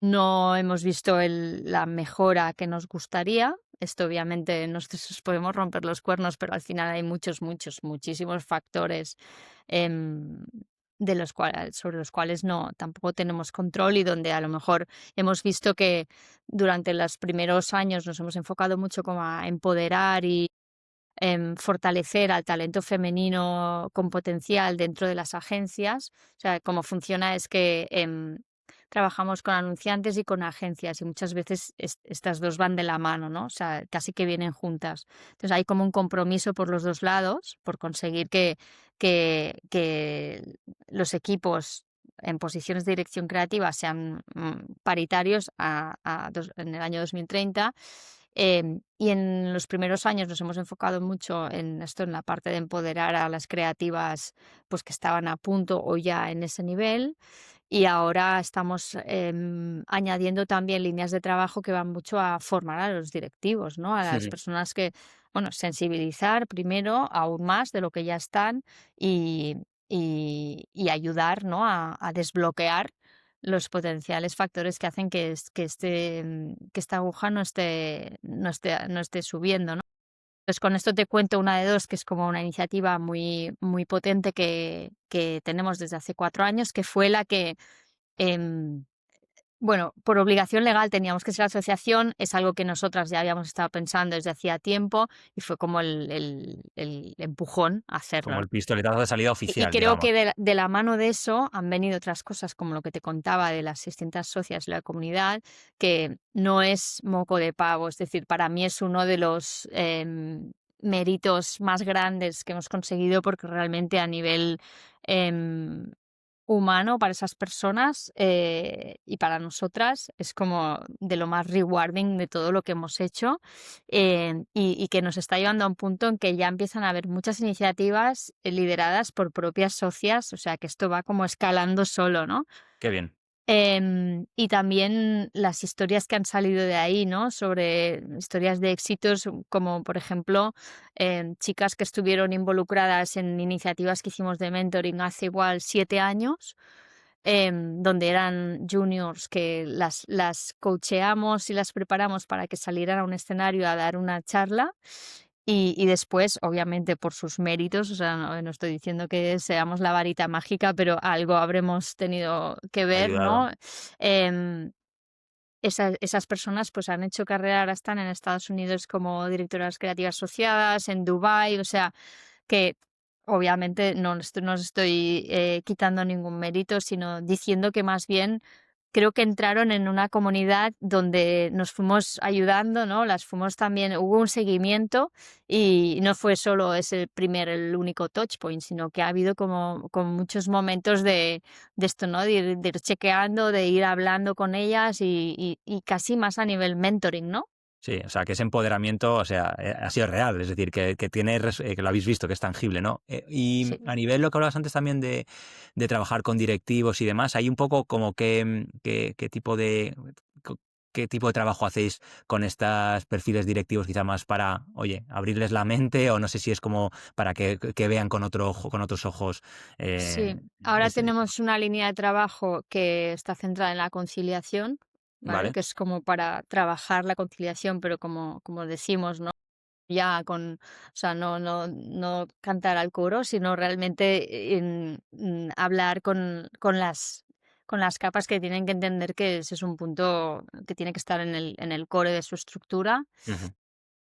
No hemos visto la mejora que nos gustaría. Esto obviamente nosotros podemos romper los cuernos, pero al final hay muchísimos factores em, sobre los cuales no tampoco tenemos control y donde a lo mejor hemos visto que durante los primeros años nos hemos enfocado mucho como a empoderar y fortalecer al talento femenino con potencial dentro de las agencias. O sea, cómo funciona es que trabajamos con anunciantes y con agencias y muchas veces estas dos van de la mano, ¿no? O sea, casi que vienen juntas. Entonces hay como un compromiso por los dos lados por conseguir que los equipos en posiciones de dirección creativa sean paritarios en el año 2030. Y en los primeros años nos hemos enfocado mucho en esto, en la parte de empoderar a las creativas, pues que estaban a punto o ya en ese nivel. Y ahora estamos añadiendo también líneas de trabajo que van mucho a formar a los directivos, ¿no? A las personas que bueno, sensibilizar primero aún más de lo que ya están y, y ayudar, ¿no? A desbloquear los potenciales factores que hacen que esta aguja no esté subiendo, ¿no? Pues con esto te cuento una de dos, que es como una iniciativa muy, muy potente que tenemos desde hace 4 años, que fue la que, em, bueno, por obligación legal teníamos que ser asociación, es algo que nosotras ya habíamos estado pensando desde hacía tiempo y fue como el empujón a hacerlo, Como ¿no? el pistoletazo de salida Y oficial, creo digamos. que de la mano de eso han venido otras cosas, como lo que te contaba de las distintas socias de la comunidad, que no es moco de pavo. Es decir, para mí es uno de los méritos más grandes que hemos conseguido, porque realmente a nivel em, humano para esas personas y para nosotras es como de lo más rewarding de todo lo que hemos hecho, y que nos está llevando a un punto en que ya empiezan a haber muchas iniciativas lideradas por propias socias, o sea que esto va como escalando solo, ¿no? Qué bien. Y también las historias que han salido de ahí, ¿no? Sobre historias de éxitos, como por ejemplo, chicas que estuvieron involucradas en iniciativas que hicimos de mentoring hace igual 7 años, donde eran juniors que las coacheamos y las preparamos para que salieran a un escenario a dar una charla. Y después, obviamente, por sus méritos, o sea, no estoy diciendo que seamos la varita mágica, pero algo habremos tenido que ver, Ayudado. ¿no? Em, esas personas pues han hecho carrera, ahora están en Estados Unidos como directoras creativas asociadas, en Dubái, o sea, que obviamente no os estoy quitando ningún mérito, sino diciendo que más bien creo que entraron en una comunidad donde nos fuimos ayudando, ¿no? Las fuimos también, hubo un seguimiento y no fue solo el único touch point, sino que ha habido como muchos momentos de esto, ¿no? De ir chequeando, de ir hablando con ellas y casi más a nivel mentoring, ¿no? Sí, o sea, que ese empoderamiento, o sea, ha sido real, es decir, que tiene, que lo habéis visto, que es tangible, ¿no? Y Sí. a nivel, lo que hablabas antes también de trabajar con directivos y demás, hay un poco como qué tipo co- qué tipo de trabajo hacéis con estos perfiles directivos, quizá más para, oye, abrirles la mente, o no sé si es como para que vean con otro ojo, con otros ojos. Sí, eh, ahora este- tenemos una línea de trabajo que está centrada en la conciliación, ¿vale? ¿Vale? Que es como para trabajar la conciliación, pero como decimos, ¿no? Ya con, o sea, no cantar al coro, sino realmente hablar con las capas que tienen que entender que ese es un punto que tiene que estar en el core de su estructura. Ujú.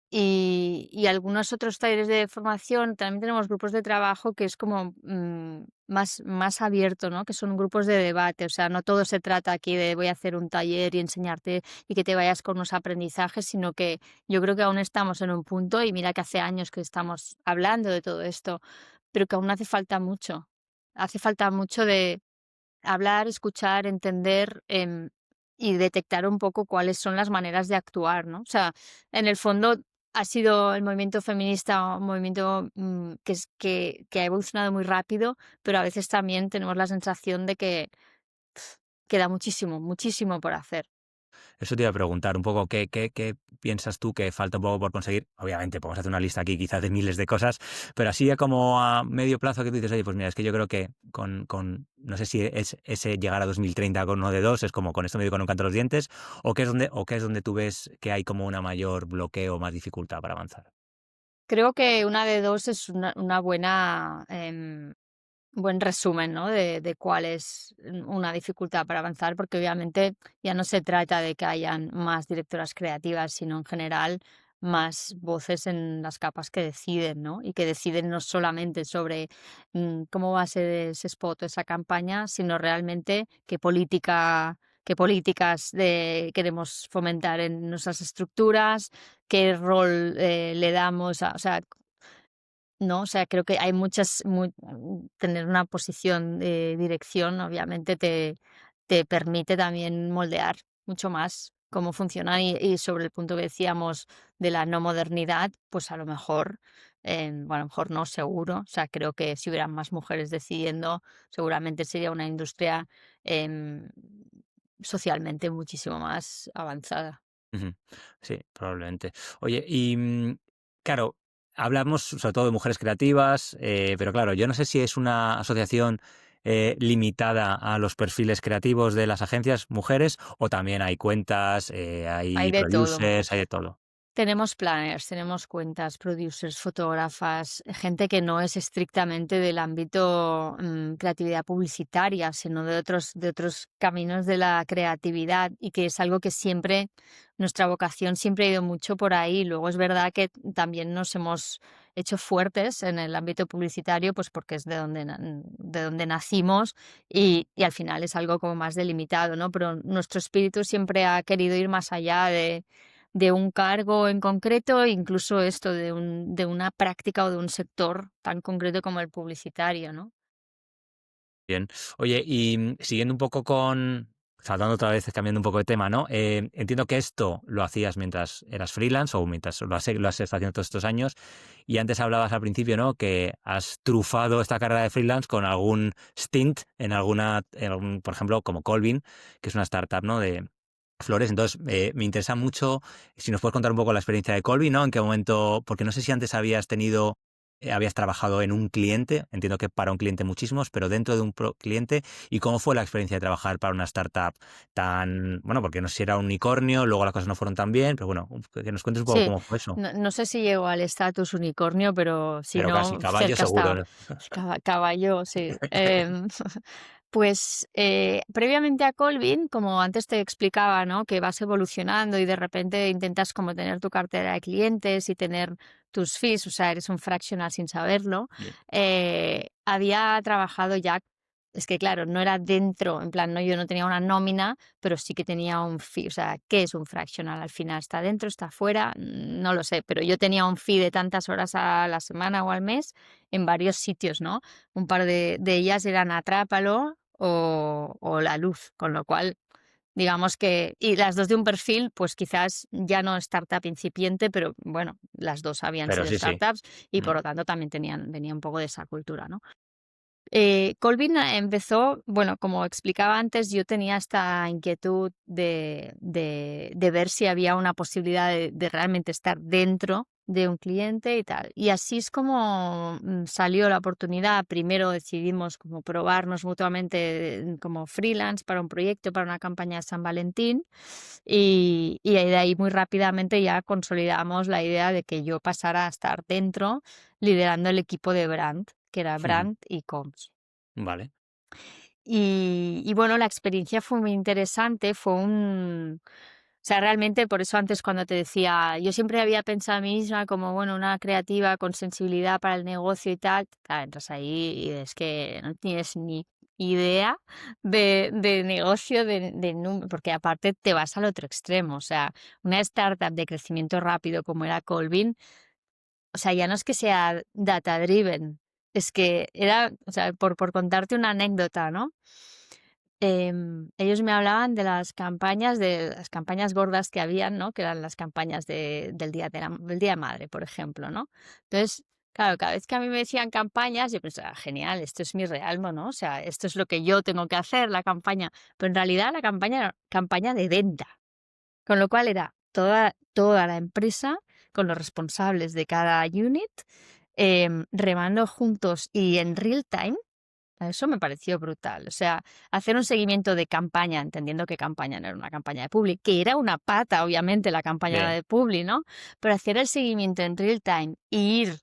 Y algunos otros talleres de formación, también tenemos grupos de trabajo que es como más abierto, ¿no? Que son grupos de debate, o sea, no todo se trata aquí de voy a hacer un taller y enseñarte y que te vayas con unos aprendizajes, sino que yo creo que aún estamos en un punto, y mira que hace años que estamos hablando de todo esto, pero que aún hace falta mucho. Hace falta mucho de hablar, escuchar, entender, y detectar un poco cuáles son las maneras de actuar, ¿no? O sea, en el fondo ha sido el movimiento feminista un movimiento que ha evolucionado muy rápido, pero a veces también tenemos la sensación de que queda muchísimo, muchísimo por hacer. Eso te iba a preguntar un poco, ¿qué piensas tú que falta un poco por conseguir? Obviamente, podemos hacer una lista aquí quizás de miles de cosas, pero así como a medio plazo que tú dices, oye, pues mira, es que yo creo que no sé si es ese llegar a 2030 con uno de dos, es como con esto me digo con un canto a los dientes, o qué es donde tú ves que hay como una mayor bloqueo, más dificultad para avanzar. Creo que una de dos es una buena, buen resumen, ¿no? De cuál es una dificultad para avanzar, porque obviamente ya no se trata de que hayan más directoras creativas, sino en general más voces en las capas que deciden, ¿no? Y que deciden no solamente sobre cómo va a ser ese spot o esa campaña, sino realmente qué políticas queremos fomentar en nuestras estructuras, qué rol le damos, o sea, ¿no? O sea, creo que hay tener una posición de dirección, obviamente, te permite también moldear mucho más cómo funciona y sobre el punto que decíamos de la no modernidad, pues a lo mejor, bueno, a lo mejor no, seguro. O sea, creo que si hubieran más mujeres decidiendo, seguramente sería una industria em, socialmente muchísimo más avanzada. Ujú. Sí, probablemente. Oye, y claro, hablamos sobre todo de mujeres creativas, pero claro, yo no sé si es una asociación limitada a los perfiles creativos de las agencias mujeres o también hay cuentas, Hay hay de todo. producers, hay de todo. Tenemos planners, tenemos cuentas, producers, fotógrafas, gente que no es estrictamente del ámbito creatividad publicitaria, sino de otros caminos de la creatividad y que es algo que siempre, nuestra vocación siempre ha ido mucho por ahí. Luego es verdad que también nos hemos hecho fuertes en el ámbito publicitario, pues porque es de donde nacimos y al final es algo como más delimitado, ¿no? Pero nuestro espíritu siempre ha querido ir más allá de un cargo en concreto, incluso esto de una práctica o de un sector tan concreto como el publicitario, ¿no? Bien. Oye, y siguiendo un poco con, saltando otra vez, cambiando un poco de tema, ¿no? Entiendo que esto lo hacías mientras eras freelance o mientras lo has estado haciendo todos estos años. Y antes hablabas al principio, ¿no? Que has trufado esta carrera de freelance con algún stint en algún, por ejemplo, como Colvin, que es una startup, ¿no? De flores. Entonces, me interesa mucho si nos puedes contar un poco la experiencia de Colvin, ¿no? En qué momento, porque no sé si antes habías trabajado en un cliente, entiendo que para un cliente muchísimos, pero dentro de un cliente, ¿y cómo fue la experiencia de trabajar para una startup tan, bueno, porque no sé si era un unicornio, luego las cosas no fueron tan bien, pero bueno, que nos cuentes un poco Sí, cómo fue eso, no sé si llegó al estatus unicornio, pero si pero casi, no, caballo cerca seguro, estaba. ¿no? Caballo, sí. Pues, previamente a Colvin, como antes te explicaba, ¿no? Que vas evolucionando y de repente intentas como tener tu cartera de clientes y tener tus fees, o sea, eres un fractional sin saberlo. Bien, Había trabajado ya, es que claro, no era dentro, en plan, no, yo no tenía una nómina, pero sí que tenía un fee. O sea, ¿qué es un fractional al final? ¿Está dentro, está fuera? No lo sé, pero yo tenía un fee de tantas horas a la semana o al mes en varios sitios, ¿no? Un par de ellas eran Atrápalo o La Luz, con lo cual, digamos que y las 2 de un perfil, pues quizás ya no startup incipiente, pero bueno, las 2 habían pero sido sí, sí. startups y Mm. por lo tanto también venía un poco de esa cultura, ¿no? Colvin empezó, bueno, como explicaba antes, yo tenía esta inquietud de ver si había una posibilidad de realmente estar dentro de un cliente y tal. Y así es como salió la oportunidad. Primero decidimos como probarnos mutuamente como freelance para un proyecto, para una campaña de San Valentín. Y de ahí muy rápidamente ya consolidamos la idea de que yo pasara a estar dentro liderando el equipo de brand, que era brand y comms. Vale, Y bueno, la experiencia fue muy interesante, o sea, realmente por eso antes cuando te decía, yo siempre había pensado a mí misma como, bueno, una creativa con sensibilidad para el negocio y tal, claro, entras ahí y es que no tienes ni idea de negocio, porque aparte te vas al otro extremo, o sea, una startup de crecimiento rápido como era Colvin, o sea, ya no es que sea data driven, es que era, o sea, por contarte una anécdota, ¿no? Ellos me hablaban de las campañas gordas que habían, ¿no? Que eran las campañas del del Día de Madre, por ejemplo, ¿no? Entonces, claro, cada vez que a mí me decían campañas, yo pensaba, genial, esto es mi realmo, ¿no? O sea, esto es lo que yo tengo que hacer, la campaña. Pero en realidad la campaña era campaña de venta. Con lo cual era toda la empresa, con los responsables de cada unit, remando juntos y en real time. Eso me pareció brutal. O sea, hacer un seguimiento de campaña, entendiendo que campaña no era una campaña de Publi, que era una pata, obviamente, la campaña bien, de Publi, ¿no? Pero hacer el seguimiento en real time e ir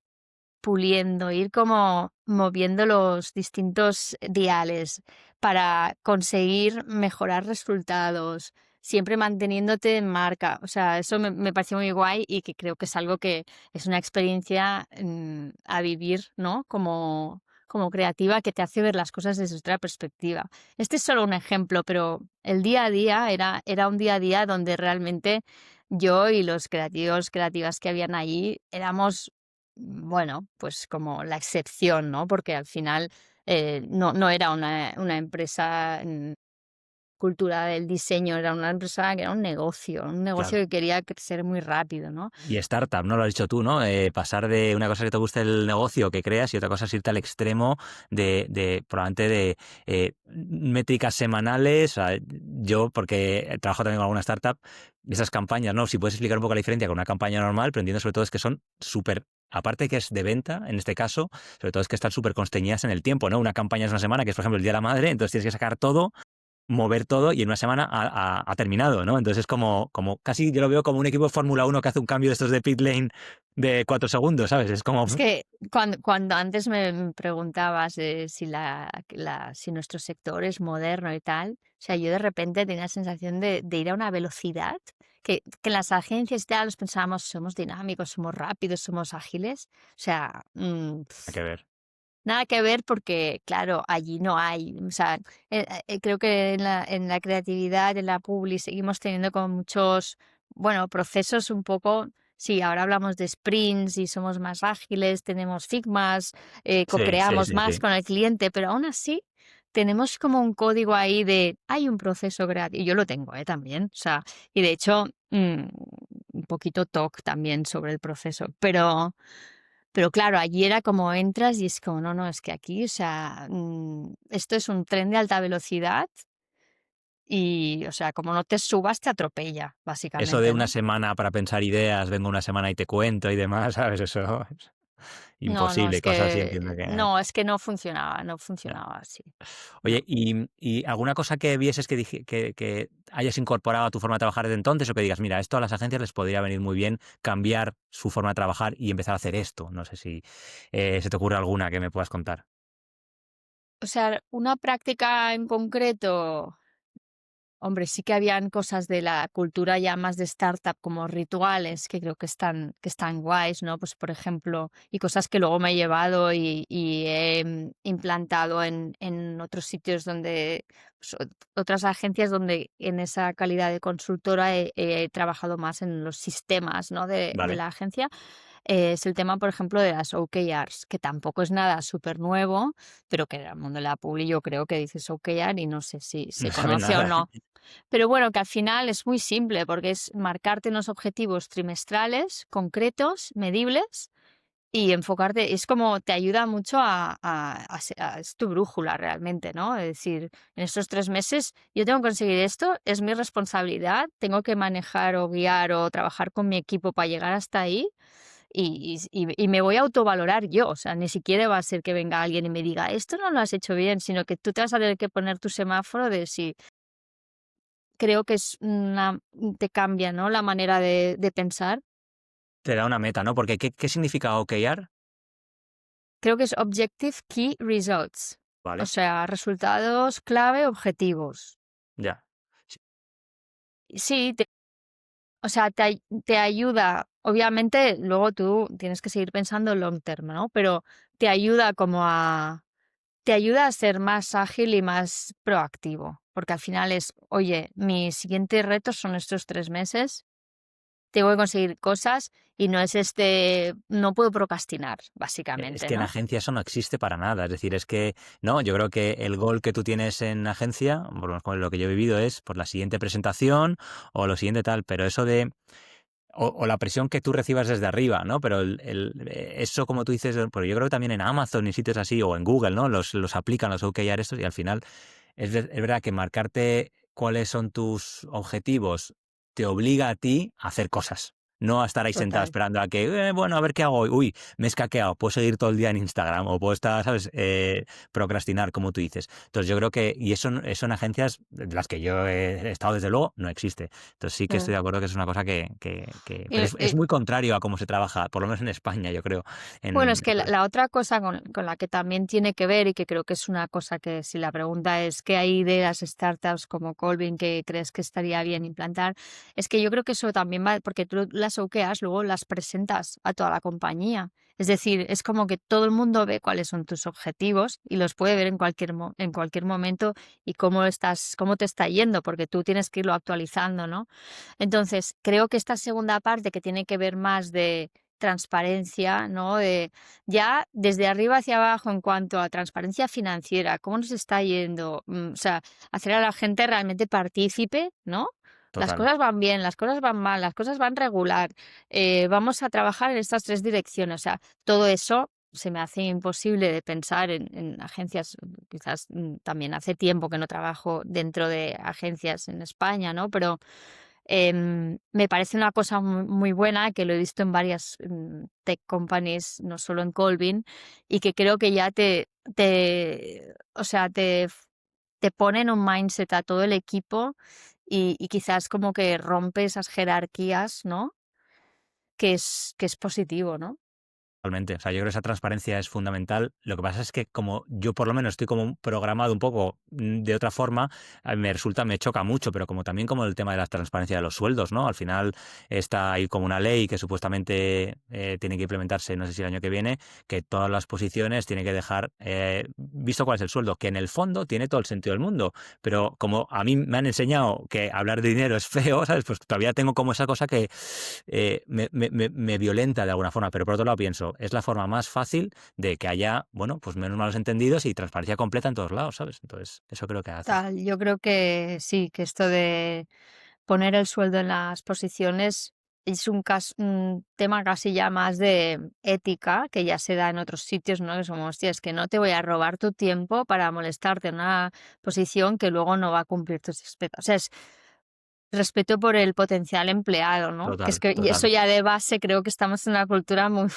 puliendo, ir como moviendo los distintos diales para conseguir mejorar resultados, siempre manteniéndote en marca. O sea, eso me pareció muy guay y que creo que es algo que es una experiencia a vivir, ¿no? Como creativa que te hace ver las cosas desde otra perspectiva. Este es solo un ejemplo, pero el día a día era un día a día donde realmente yo y los creativos, creativas que habían allí éramos bueno, pues como la excepción, ¿no? Porque al final no era una empresa cultura del diseño, era una empresa que era un negocio claro. que quería crecer muy rápido, ¿no? Y startup, ¿no? Lo has dicho tú, ¿no? Pasar de una cosa que te guste el negocio que creas y otra cosa es irte al extremo de probablemente de métricas semanales. O sea, yo, porque trabajo también con alguna startup, esas campañas, ¿no? Si puedes explicar un poco la diferencia con una campaña normal, pero entiendo sobre todo es que son súper, aparte que es de venta, en este caso, sobre todo es que están súper constreñidas en el tiempo, ¿no? Una campaña es una semana, que es por ejemplo el Día de la Madre, entonces tienes que sacar todo, mover todo y en una semana ha terminado, ¿no? Entonces es como casi yo lo veo como un equipo de Fórmula 1 que hace un cambio de estos de pit lane de 4 segundos, ¿sabes? Es como... Es que cuando antes me preguntabas si si nuestro sector es moderno y tal, o sea, yo de repente tenía la sensación de ir a una velocidad que en las agencias y tal los pensábamos, somos dinámicos, somos rápidos, somos ágiles. O sea, Hay que ver. nada que ver porque, claro, allí no hay. O sea, creo que en la creatividad, en la publi, seguimos teniendo como muchos, bueno, procesos un poco. Sí, ahora hablamos de sprints y somos más ágiles, tenemos Figmas, Sí, sí, co-creamos sí, más sí. con el cliente, pero aún así tenemos como un código ahí de hay un proceso creativo. Y yo lo tengo, también. O sea, y de hecho, un poquito talk también sobre el proceso. Pero claro, allí era como entras y es como, no, no, es que aquí, o sea, esto es un tren de alta velocidad y, o sea, como no te subas, te atropella, Eso de básicamente, una ¿no? semana para pensar ideas, vengo una semana y te cuento y demás, ¿sabes? Eso es No, no, imposible, cosas así entiendo que... es que no funcionaba, no Ya. funcionaba así. No. Oye, ¿y alguna cosa que vieses que hayas incorporado a tu forma de trabajar desde entonces o que digas, mira, esto a las agencias les podría venir muy bien cambiar su forma de trabajar y empezar a hacer esto? No sé si se te ocurre alguna que me puedas contar. O sea, una práctica en concreto. Hombre, sí que habían cosas de la cultura ya más de startup, como rituales, que creo que están guays, ¿no? Pues, por ejemplo, y cosas que luego me he llevado y he implantado en otros sitios donde, pues, otras agencias donde en esa calidad de consultora he trabajado más en los sistemas, ¿no? De Vale. la agencia. Es el tema, por ejemplo, de las OKRs, que tampoco es nada súper nuevo, pero que en el mundo de la publi yo creo que dices OKR y no sé si se No sabe conoce o nada. no. Pero bueno, que al final es muy simple porque es marcarte unos objetivos trimestrales, concretos, medibles y enfocarte. Es como te ayuda mucho es tu brújula realmente, ¿no? Es decir, en estos 3 meses yo tengo que conseguir esto, es mi responsabilidad, tengo que manejar o guiar o trabajar con mi equipo para llegar hasta ahí y me voy a autovalorar yo. O sea, ni siquiera va a ser que venga alguien y me diga, esto no lo has hecho bien, sino que tú te vas a tener que poner tu semáforo de si creo que te cambia, ¿no? La manera de pensar. Te da una meta, ¿no? Porque ¿qué significa OKR? Creo que es Objective Key Results, o Vale, sea, resultados clave objetivos. ya. Sí, Sí, o sea, te ayuda, obviamente, luego tú tienes que seguir pensando long term, ¿no? Pero te ayuda te ayuda a ser más ágil y más proactivo, porque al final es, oye, mis siguientes retos son estos 3 meses. Tengo que conseguir cosas y no es no puedo procrastinar, es básicamente, que en ¿no? agencia eso no existe para nada. Es decir, es que, no, yo creo que el gol que tú tienes en agencia, por lo menos con lo que yo he vivido, es por la siguiente presentación o lo siguiente tal, pero eso de o la presión que tú recibas desde arriba, ¿no? Pero eso, como tú dices, pero yo creo que también en Amazon y sitios así, o en Google, ¿no? Los aplican los OKR estos y al final es verdad que marcarte cuáles son tus objetivos te obliga a ti a hacer cosas. No a estar ahí sentado Total. esperando a que, bueno, a ver qué hago hoy. Uy, me he escaqueado. Puedo seguir todo el día en Instagram o puedo estar, ¿sabes? Procrastinar, como tú dices. Entonces yo creo que, y eso en agencias de las que yo he estado desde luego, no existe. Entonces sí que estoy Mm. de acuerdo que es una cosa pero Y, es muy contrario a cómo se trabaja, por lo menos en España, yo creo. bueno, es que Pues, la otra cosa con la que también tiene que ver y que creo que es una cosa que si la pregunta es qué hay de las startups como Colvin que crees que estaría bien implantar, es que yo creo que eso también va, porque tú las OKRs luego las presentas a toda la compañía. Es decir, es como que todo el mundo ve cuáles son tus objetivos y los puede ver en cualquier momento y cómo te está yendo, porque tú tienes que irlo actualizando, ¿no? Entonces, creo que esta segunda parte que tiene que ver más de transparencia, ¿no? De ya desde arriba hacia abajo en cuanto a transparencia financiera, cómo nos está yendo, o sea, hacer a la gente realmente partícipe, ¿no? Las total. cosas van bien, las cosas van mal, las cosas van regular, vamos a trabajar en estas 3 direcciones, o sea, todo eso se me hace imposible de pensar en agencias, quizás también hace tiempo que no trabajo dentro de agencias en España, ¿no? Pero me parece una cosa muy buena que lo he visto en varias tech companies, no solo en Colvin, y que creo que ya o sea, te ponen un mindset a todo el equipo y quizás como que rompe esas jerarquías, ¿no? Que es positivo, ¿no? Totalmente. O sea, yo creo que esa transparencia es fundamental. Lo que pasa es que como yo por lo menos estoy como programado un poco de otra forma, me choca mucho, pero como también como el tema de la transparencia de los sueldos, ¿no? Al final está ahí como una ley que supuestamente tiene que implementarse, no sé si el año que viene, que todas las posiciones tienen que dejar visto cuál es el sueldo, que en el fondo tiene todo el sentido del mundo, pero como a mí me han enseñado que hablar de dinero es feo, ¿sabes? Pues todavía tengo como esa cosa que me violenta de alguna forma, pero por otro lado pienso, es la forma más fácil de que haya, bueno, pues menos malos entendidos y transparencia completa en todos lados, ¿sabes? Entonces, eso creo que hace. Tal, yo creo que sí, que esto de poner el sueldo en las posiciones es un tema casi ya más de ética, que ya se da en otros sitios, ¿no? Que somos, hostia, es que no te voy a robar tu tiempo para molestarte en una posición que luego no va a cumplir tus expectativas. O sea, es respeto por el potencial empleado, ¿no? Que es Total, que y eso total. ya de base creo que estamos en una cultura muy,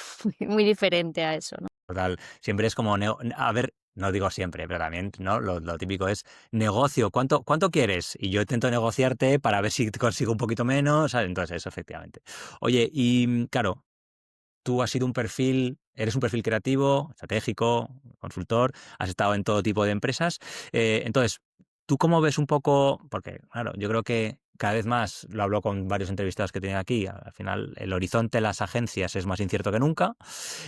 muy diferente a eso, ¿no? Total, siempre es como, a ver, no digo siempre, pero también, ¿no? Lo típico es negocio, ¿cuánto quieres? Y yo intento negociarte para ver si consigo un poquito menos, ¿sabes? Entonces, eso efectivamente. Oye, y claro, tú has sido eres un perfil creativo, estratégico, consultor, has estado en todo tipo de empresas. Entonces, ¿tú cómo ves un poco? Porque, claro, yo creo que cada vez más, lo hablo con varios entrevistados que tienen aquí, al final el horizonte de las agencias es más incierto que nunca.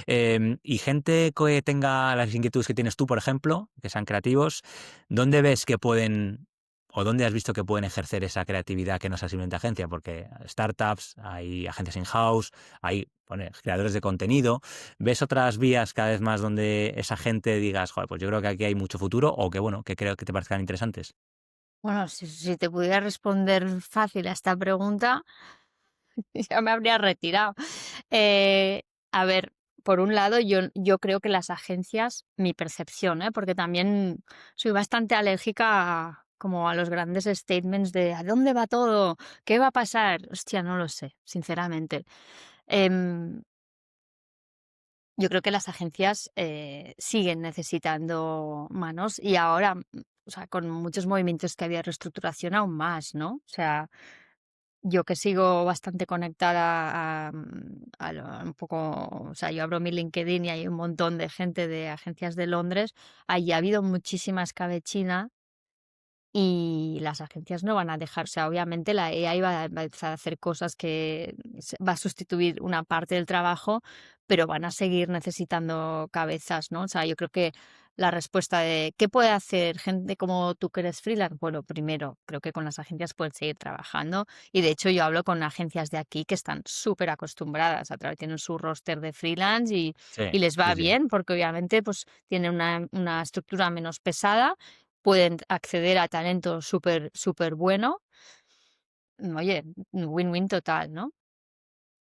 Y gente que tenga las inquietudes que tienes tú, por ejemplo, que sean creativos, ¿dónde ves que pueden o dónde has visto que pueden ejercer esa creatividad que no sea simplemente agencia? Porque startups, hay agencias in-house, hay creadores de contenido. ¿Ves otras vías cada vez más donde esa gente digas, joder, pues yo creo que aquí hay mucho futuro o que bueno, que creo que te parezcan interesantes? Bueno, si te pudiera responder fácil a esta pregunta, ya me habría retirado. Eh, a ver, por un lado, yo creo que las agencias, mi percepción, porque también soy bastante alérgica como a los grandes statements de ¿a dónde va todo? ¿Qué va a pasar? Hostia, no lo sé, sinceramente. Em, yo creo que las agencias siguen necesitando manos y ahora, o sea, con muchos movimientos que había de reestructuración aún más, ¿no? O sea, yo que sigo bastante conectada un poco, o sea, yo abro mi LinkedIn y hay un montón de gente de agencias de Londres. Allí ha habido muchísima escabechina y las agencias no van a dejar, o sea, obviamente la AI va a empezar a hacer cosas que va a sustituir una parte del trabajo, pero van a seguir necesitando cabezas, ¿no? O sea, yo creo que la respuesta de ¿qué puede hacer gente como tú que eres freelance? Bueno, primero, creo que con las agencias pueden seguir trabajando y de hecho yo hablo con agencias de aquí que están súper acostumbradas a través, tienen su roster de freelance Sí, y les va sí, sí. bien porque obviamente pues tienen una estructura menos pesada, pueden acceder a talento súper súper bueno. Oye, win-win total, ¿no?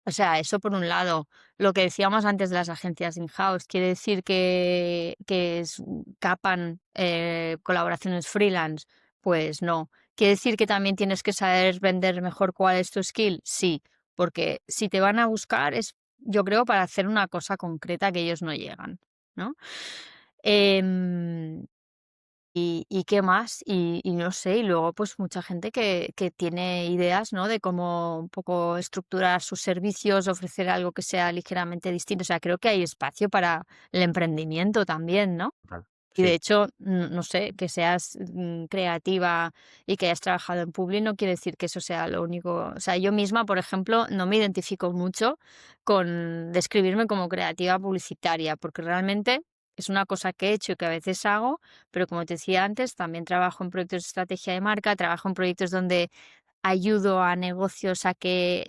O sea, eso por un lado. Lo que decíamos antes de las agencias in-house, ¿quiere decir que capan colaboraciones freelance? Pues no. ¿Quiere decir que también tienes que saber vender mejor cuál es tu skill? Sí, porque si te van a buscar es, yo creo, para hacer una cosa concreta que ellos no llegan, ¿no? Em, ¿Y qué más? Y no sé, y luego pues mucha gente que tiene ideas, ¿no? De cómo un poco estructurar sus servicios, ofrecer algo que sea ligeramente distinto. O sea, creo que hay espacio para el emprendimiento también, ¿no? Total. Y de Sí, hecho, no sé, que seas creativa y que hayas trabajado en Publi no quiere decir que eso sea lo único. O sea, yo misma, por ejemplo, no me identifico mucho con describirme como creativa publicitaria, porque realmente es una cosa que he hecho y que a veces hago, pero como te decía antes, también trabajo en proyectos de estrategia de marca, trabajo en proyectos donde ayudo a negocios a que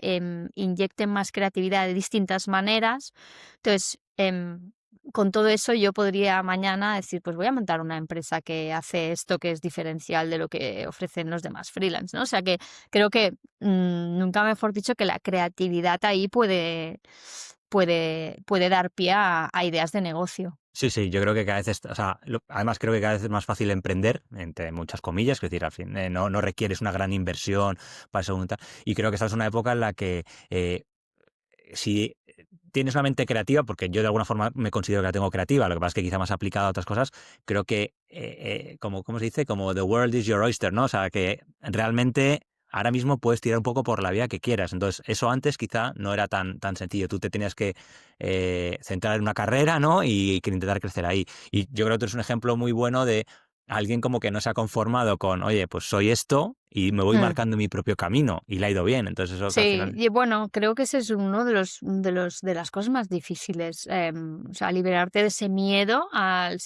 inyecten más creatividad de distintas maneras. Entonces, con todo eso yo podría mañana decir, pues voy a montar una empresa que hace esto que es diferencial de lo que ofrecen los demás freelance, ¿no? O sea que creo que nunca mejor dicho que la creatividad ahí puede dar pie a ideas de negocio. Sí, sí, yo creo que cada vez o sea, además creo que cada vez es más fácil emprender, entre muchas comillas, es decir, al fin, no requieres una gran inversión para eso y creo que esta es una época en la que eh, si tienes una mente creativa, porque yo de alguna forma me considero que la tengo creativa, lo que pasa es que quizá más aplicada a otras cosas, creo que, como, ¿cómo se dice? Como the world is your oyster, ¿no? O sea, que realmente ahora mismo puedes tirar un poco por la vía que quieras. Entonces, eso antes quizá no era tan sencillo. Tú te tenías que centrar en una carrera, ¿no? Y que intentar crecer ahí. Y yo creo que tú eres un ejemplo muy bueno de alguien como que no se ha conformado con, oye, pues soy esto y me voy Mm. marcando mi propio camino y le ha ido bien. Entonces, eso que al Sí, final, y bueno, creo que ese es uno de las cosas más difíciles, o sea, liberarte de ese miedo al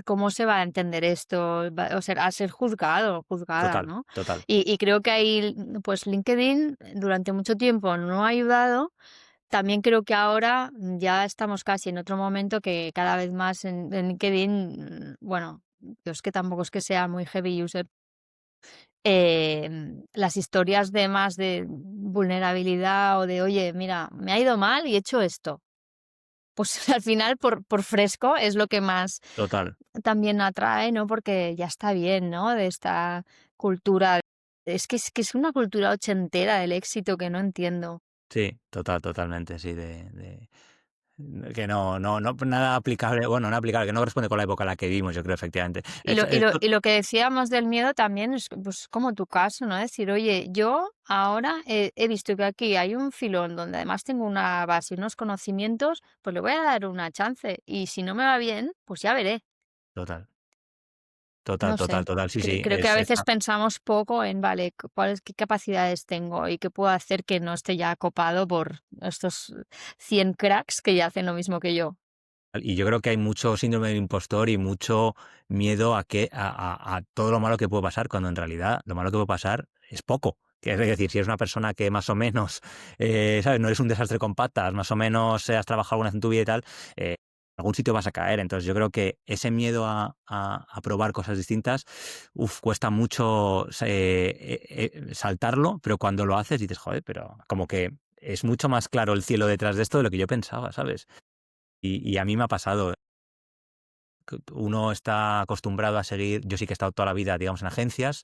cómo se va a entender esto, o sea, a ser juzgado o juzgada, total, ¿no? total. Y creo que ahí, pues LinkedIn durante mucho tiempo no ha ayudado. También creo que ahora ya estamos casi en otro momento que cada vez más en LinkedIn, bueno, yo es que tampoco es que sea muy heavy user. Las historias de más de vulnerabilidad o de: "Oye, mira, me ha ido mal y he hecho esto". Pues al final por fresco es lo que más Total, también atrae, ¿no? Porque ya está bien, ¿no? De esta cultura. Es una cultura ochentera del éxito que no entiendo. sí, totalmente, sí, que no, nada aplicable, bueno, no aplicable, que no corresponde con la época en la que vivimos, yo creo, efectivamente. Y lo que decíamos del miedo también es, pues, como tu caso, ¿no? Decir: "Oye, yo ahora he visto que aquí hay un filón donde además tengo una base y unos conocimientos, pues le voy a dar una chance, y si no me va bien, pues ya veré". Total, No sé, total, sí, sí, creo que a veces pensamos poco en, vale, cuáles qué capacidades tengo y qué puedo hacer que no esté ya copado por estos 100 cracks que ya hacen lo mismo que yo. y yo creo que hay mucho síndrome del impostor y mucho miedo a que a todo lo malo que puede pasar, cuando en realidad lo malo que puede pasar es poco. Que es decir, si eres una persona que más o menos, ¿sabes? No eres un desastre con patas, más o menos has trabajado alguna vez en tu vida y tal, en algún sitio vas a caer. Entonces yo creo que ese miedo a probar cosas distintas, cuesta mucho saltarlo, pero cuando lo haces dices, joder, pero como que es mucho más claro el cielo detrás de esto de lo que yo pensaba, ¿sabes? Y a mí me ha pasado. Que uno está acostumbrado a seguir, yo sí que he estado toda la vida, digamos, en agencias,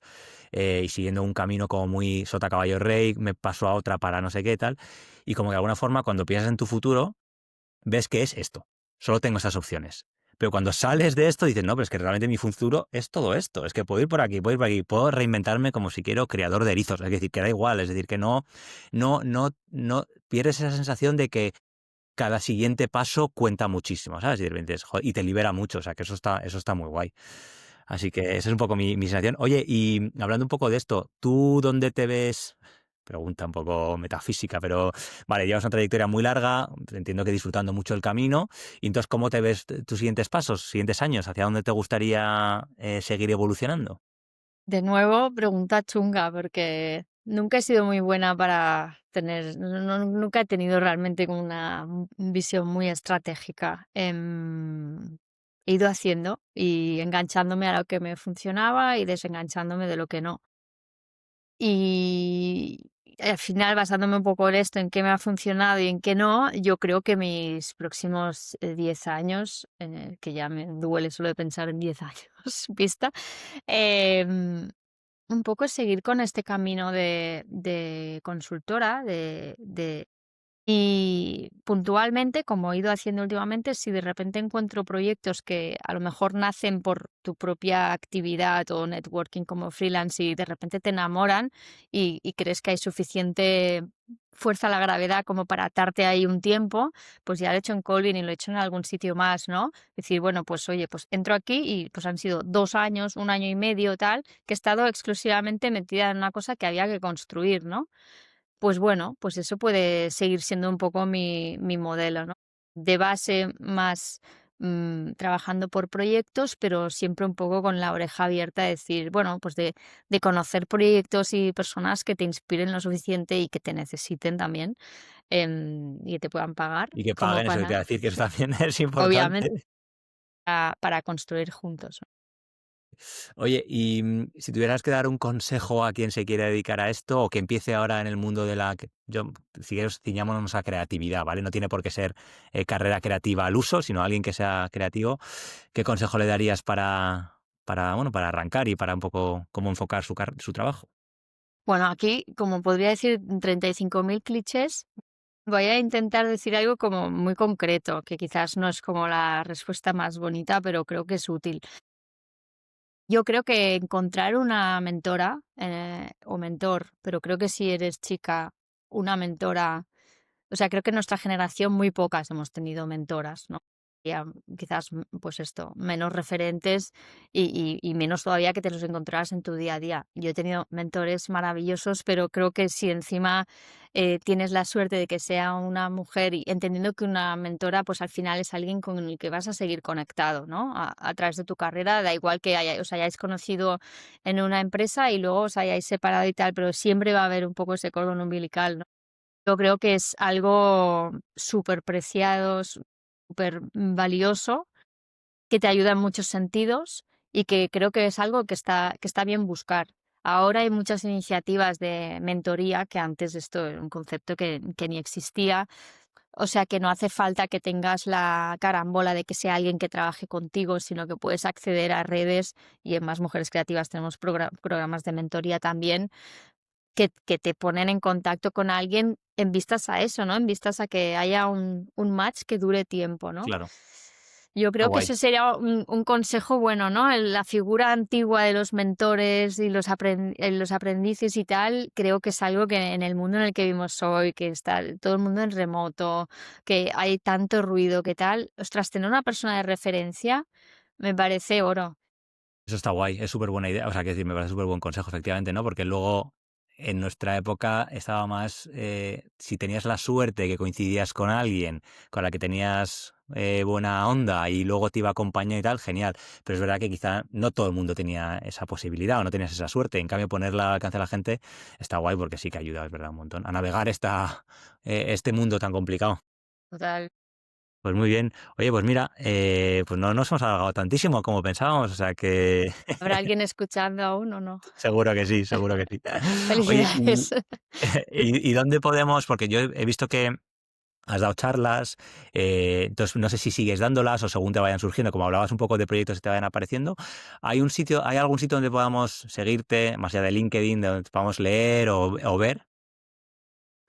y siguiendo un camino como muy sota caballo rey, me paso a otra para no sé qué tal, y como que de alguna forma cuando piensas en tu futuro, ves que es esto, solo tengo esas opciones. Pero cuando sales de esto dices, no, pero es que realmente mi futuro es todo esto, es que puedo ir por aquí, puedo ir por aquí, puedo reinventarme como si quiero creador de erizos, es decir, que da igual, es decir, que no pierdes esa sensación de que cada siguiente paso cuenta muchísimo, ¿sabes? Y de repente y te libera mucho, o sea, que eso está muy guay. Así que esa es un poco mi sensación. Oye, y hablando un poco de esto, ¿tú dónde te ves? Pregunta un poco metafísica, pero vale, llevas una trayectoria muy larga, entiendo que disfrutando mucho el camino, y entonces, ¿cómo te ves tus siguientes pasos, siguientes años? ¿Hacia dónde te gustaría seguir evolucionando? De nuevo, pregunta chunga, porque nunca he sido muy buena para tener, nunca he tenido realmente como una visión muy estratégica. He ido haciendo y enganchándome a lo que me funcionaba y desenganchándome de lo que no. Y al final, basándome un poco en esto, en qué me ha funcionado y en qué no, yo creo que mis próximos 10 años, que ya me duele solo de pensar en 10 años vista, em, un poco es seguir con este camino de consultora, y puntualmente, como he ido haciendo últimamente, si de repente encuentro proyectos que a lo mejor nacen por tu propia actividad o networking como freelance y de repente te enamoran y crees que hay suficiente fuerza a la gravedad como para atarte ahí un tiempo, pues ya lo he hecho en Colvin y lo he hecho en algún sitio más, ¿no? Decir, bueno, pues oye, pues entro aquí y pues han sido 2 años, un año y medio, tal, que he estado exclusivamente metida en una cosa que había que construir, ¿no? Pues bueno, pues eso puede seguir siendo un poco mi modelo, ¿no? De base más, trabajando por proyectos, pero siempre un poco con la oreja abierta, de decir, bueno, pues de conocer proyectos y personas que te inspiren lo suficiente y que te necesiten también, y que te puedan pagar Y que como paguen, eso que te para, iba a decir, que eso también es obviamente, importante. para construir juntos, ¿no? Oye, y si tuvieras que dar un consejo a quien se quiere dedicar a esto o que empiece ahora en el mundo de si quieres, ciñámonos a creatividad, ¿vale? No tiene por qué ser carrera creativa al uso, sino alguien que sea creativo. ¿Qué consejo le darías bueno, para arrancar y para un poco cómo enfocar su trabajo? Bueno, aquí, como podría decir 35.000 clichés, voy a intentar decir algo como muy concreto, que quizás no es como la respuesta más bonita, pero creo que es útil. Yo creo que encontrar una mentora o mentor, pero creo que si eres chica, una mentora, o sea, creo que en nuestra generación muy pocas hemos tenido mentoras, ¿no? Ya, quizás, pues esto, menos referentes y menos todavía que te los encontrarás en tu día a día. Yo he tenido mentores maravillosos, pero creo que si encima tienes la suerte de que sea una mujer y entendiendo que una mentora, pues al final es alguien con el que vas a seguir conectado, ¿no? A través de tu carrera, da igual que os hayáis conocido en una empresa y luego os hayáis separado y tal, pero siempre va a haber un poco ese cordón umbilical, ¿no? Yo creo que es algo súper preciado, súper valioso, que te ayuda en muchos sentidos y que creo que es algo que está bien buscar. Ahora hay muchas iniciativas de mentoría, que antes esto era un concepto que ni existía. O sea que no hace falta que tengas la carambola de que sea alguien que trabaje contigo, sino que puedes acceder a redes y en Más Mujeres Creativas tenemos programas de mentoría también que te ponen en contacto con alguien en vistas a eso, ¿no? En vistas a que haya un match que dure tiempo, ¿no? Claro, Yo está creo que guay. ese sería un consejo bueno, ¿no? La figura antigua de los mentores y los aprendices y tal, creo que es algo que en el mundo en el que vivimos hoy, que está todo el mundo en remoto, que hay tanto ruido, que tal, ostras, tener una persona de referencia me parece oro. Eso está guay, es súper buena idea. O sea, que decir, me parece súper buen consejo, efectivamente, ¿no? Porque luego, en nuestra época, estaba más. Si tenías la suerte que coincidías con alguien con la que tenías buena onda y luego te iba a acompañar y tal, genial. Pero es verdad que quizá no todo el mundo tenía esa posibilidad o no tenías esa suerte. En cambio, ponerla al alcance de la gente está guay porque sí que ayuda, es verdad, un montón a navegar este mundo tan complicado. Total. Pues muy bien. Oye, pues mira, pues no nos hemos alargado tantísimo como pensábamos, o sea que ¿Habrá alguien escuchando aún o no? seguro que sí, seguro que sí. Oye, Felicidades. y dónde podemos? Porque yo he visto que has dado charlas, entonces no sé si sigues dándolas o según te vayan surgiendo, como hablabas un poco de proyectos que te vayan apareciendo, ¿hay algún sitio donde podamos seguirte, más allá de LinkedIn, donde podamos leer o ver?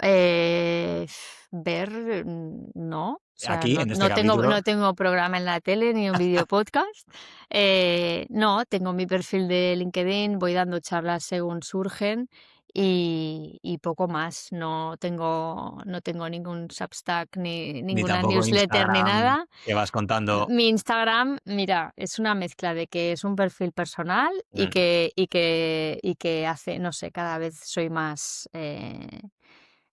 Eh, ver, no. O sea, Aquí, en este capítulo, no tengo programa en la tele ni un video podcast. No, tengo mi perfil de LinkedIn, voy dando charlas según surgen y poco más. No tengo ningún Substack ni ni ninguna tampoco newsletter ni Instagram, nada. que vas contando. Mi Instagram, mira, es una mezcla de que es un perfil personal eh, y que hace, no sé, cada vez soy más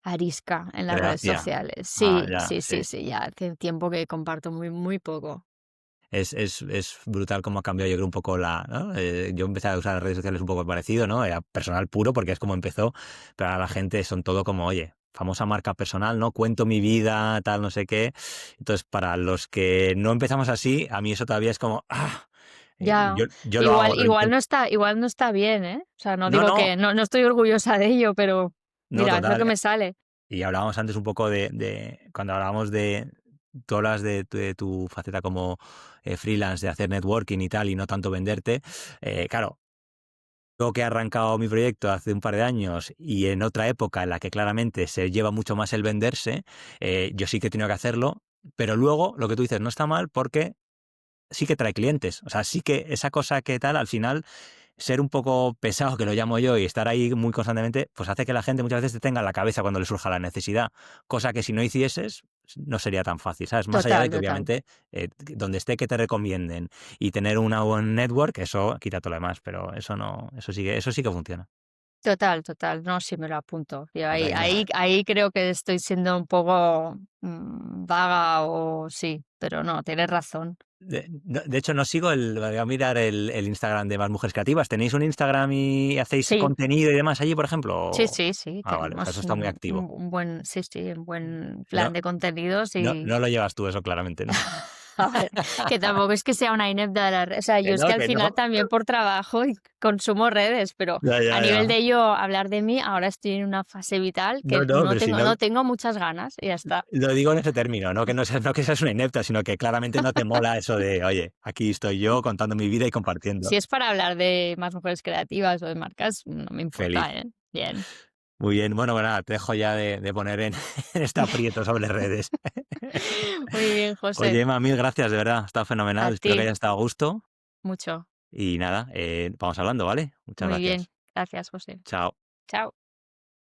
arisca en las redes Gracias. sociales. Ah, Sí, ya, sí, sí. sí, sí, ya hace tiempo que comparto muy poco. Es brutal cómo ha cambiado, yo creo, un poco ¿no? Yo empecé a usar las redes sociales un poco parecido, ¿no? Era personal puro porque es como empezó, pero ahora la gente son todo como, oye, famosa marca personal, ¿no? Cuento mi vida, tal, no sé qué. Entonces, para los que no empezamos así, a mí eso todavía es como, Ya, yo lo hago, lo intento. igual no está bien, ¿eh? O sea, no No, digo no, que no estoy orgullosa de ello, pero no, mira, es lo que total. me sale. Y hablábamos antes un poco cuando hablábamos tú hablas de tu faceta como freelance, de hacer networking y tal, y no tanto venderte. Claro, yo que he arrancado mi proyecto hace un par de años y en otra época en la que claramente se lleva mucho más el venderse, yo sí que he tenido que hacerlo, pero luego lo que tú dices no está mal porque sí que trae clientes. O sea, sí que esa cosa que tal, al final, ser un poco pesado, que lo llamo yo, y estar ahí muy constantemente, pues hace que la gente muchas veces te tenga en la cabeza cuando le surja la necesidad. Cosa que si no hicieses, no sería tan fácil, ¿sabes? Más allá de Total, que total. obviamente donde esté que te recomienden y tener una buen network, eso quita todo lo demás, pero eso no, eso sí que funciona. Total, total. No, sí me lo apunto. Yo O sea que nada. ahí creo que estoy siendo un poco vaga o sí, pero no, tienes razón. De hecho, no sigo voy a mirar el Instagram de Más Mujeres Creativas. ¿Tenéis un Instagram y hacéis Sí, contenido y demás allí, por ejemplo? sí, sí, sí, Ah, vale, o sea, eso tenemos está muy activo. un buen, sí, sí, un buen No, plan de contenidos no, y no lo llevas tú eso claramente, ¿no? A ver, que tampoco es que sea una inepta de las redes. O sea, yo es que al Que final no. también por trabajo y consumo redes, pero Ya, a ya, nivel ya. de yo hablar de mí, ahora estoy en una fase vital No, que no, pero si no, no tengo muchas ganas y ya está. lo digo en ese término, no que no seas, no que seas una inepta, sino que claramente no te mola eso de, oye, aquí estoy yo contando mi vida y compartiendo. Si es para hablar de más mujeres creativas o de marcas, no me Feliz. importa, ¿eh? Bien. Muy bien, bueno, pues nada, te dejo ya de poner en, en este aprieto sobre redes. Muy bien, José. Oye, Emma, mil gracias, de verdad, ha estado A fenomenal. Espero ti, que hayas estado a gusto mucho. y nada, vamos hablando, ¿vale? Muchas Muy bien. gracias. Gracias, José. Chao. Chao.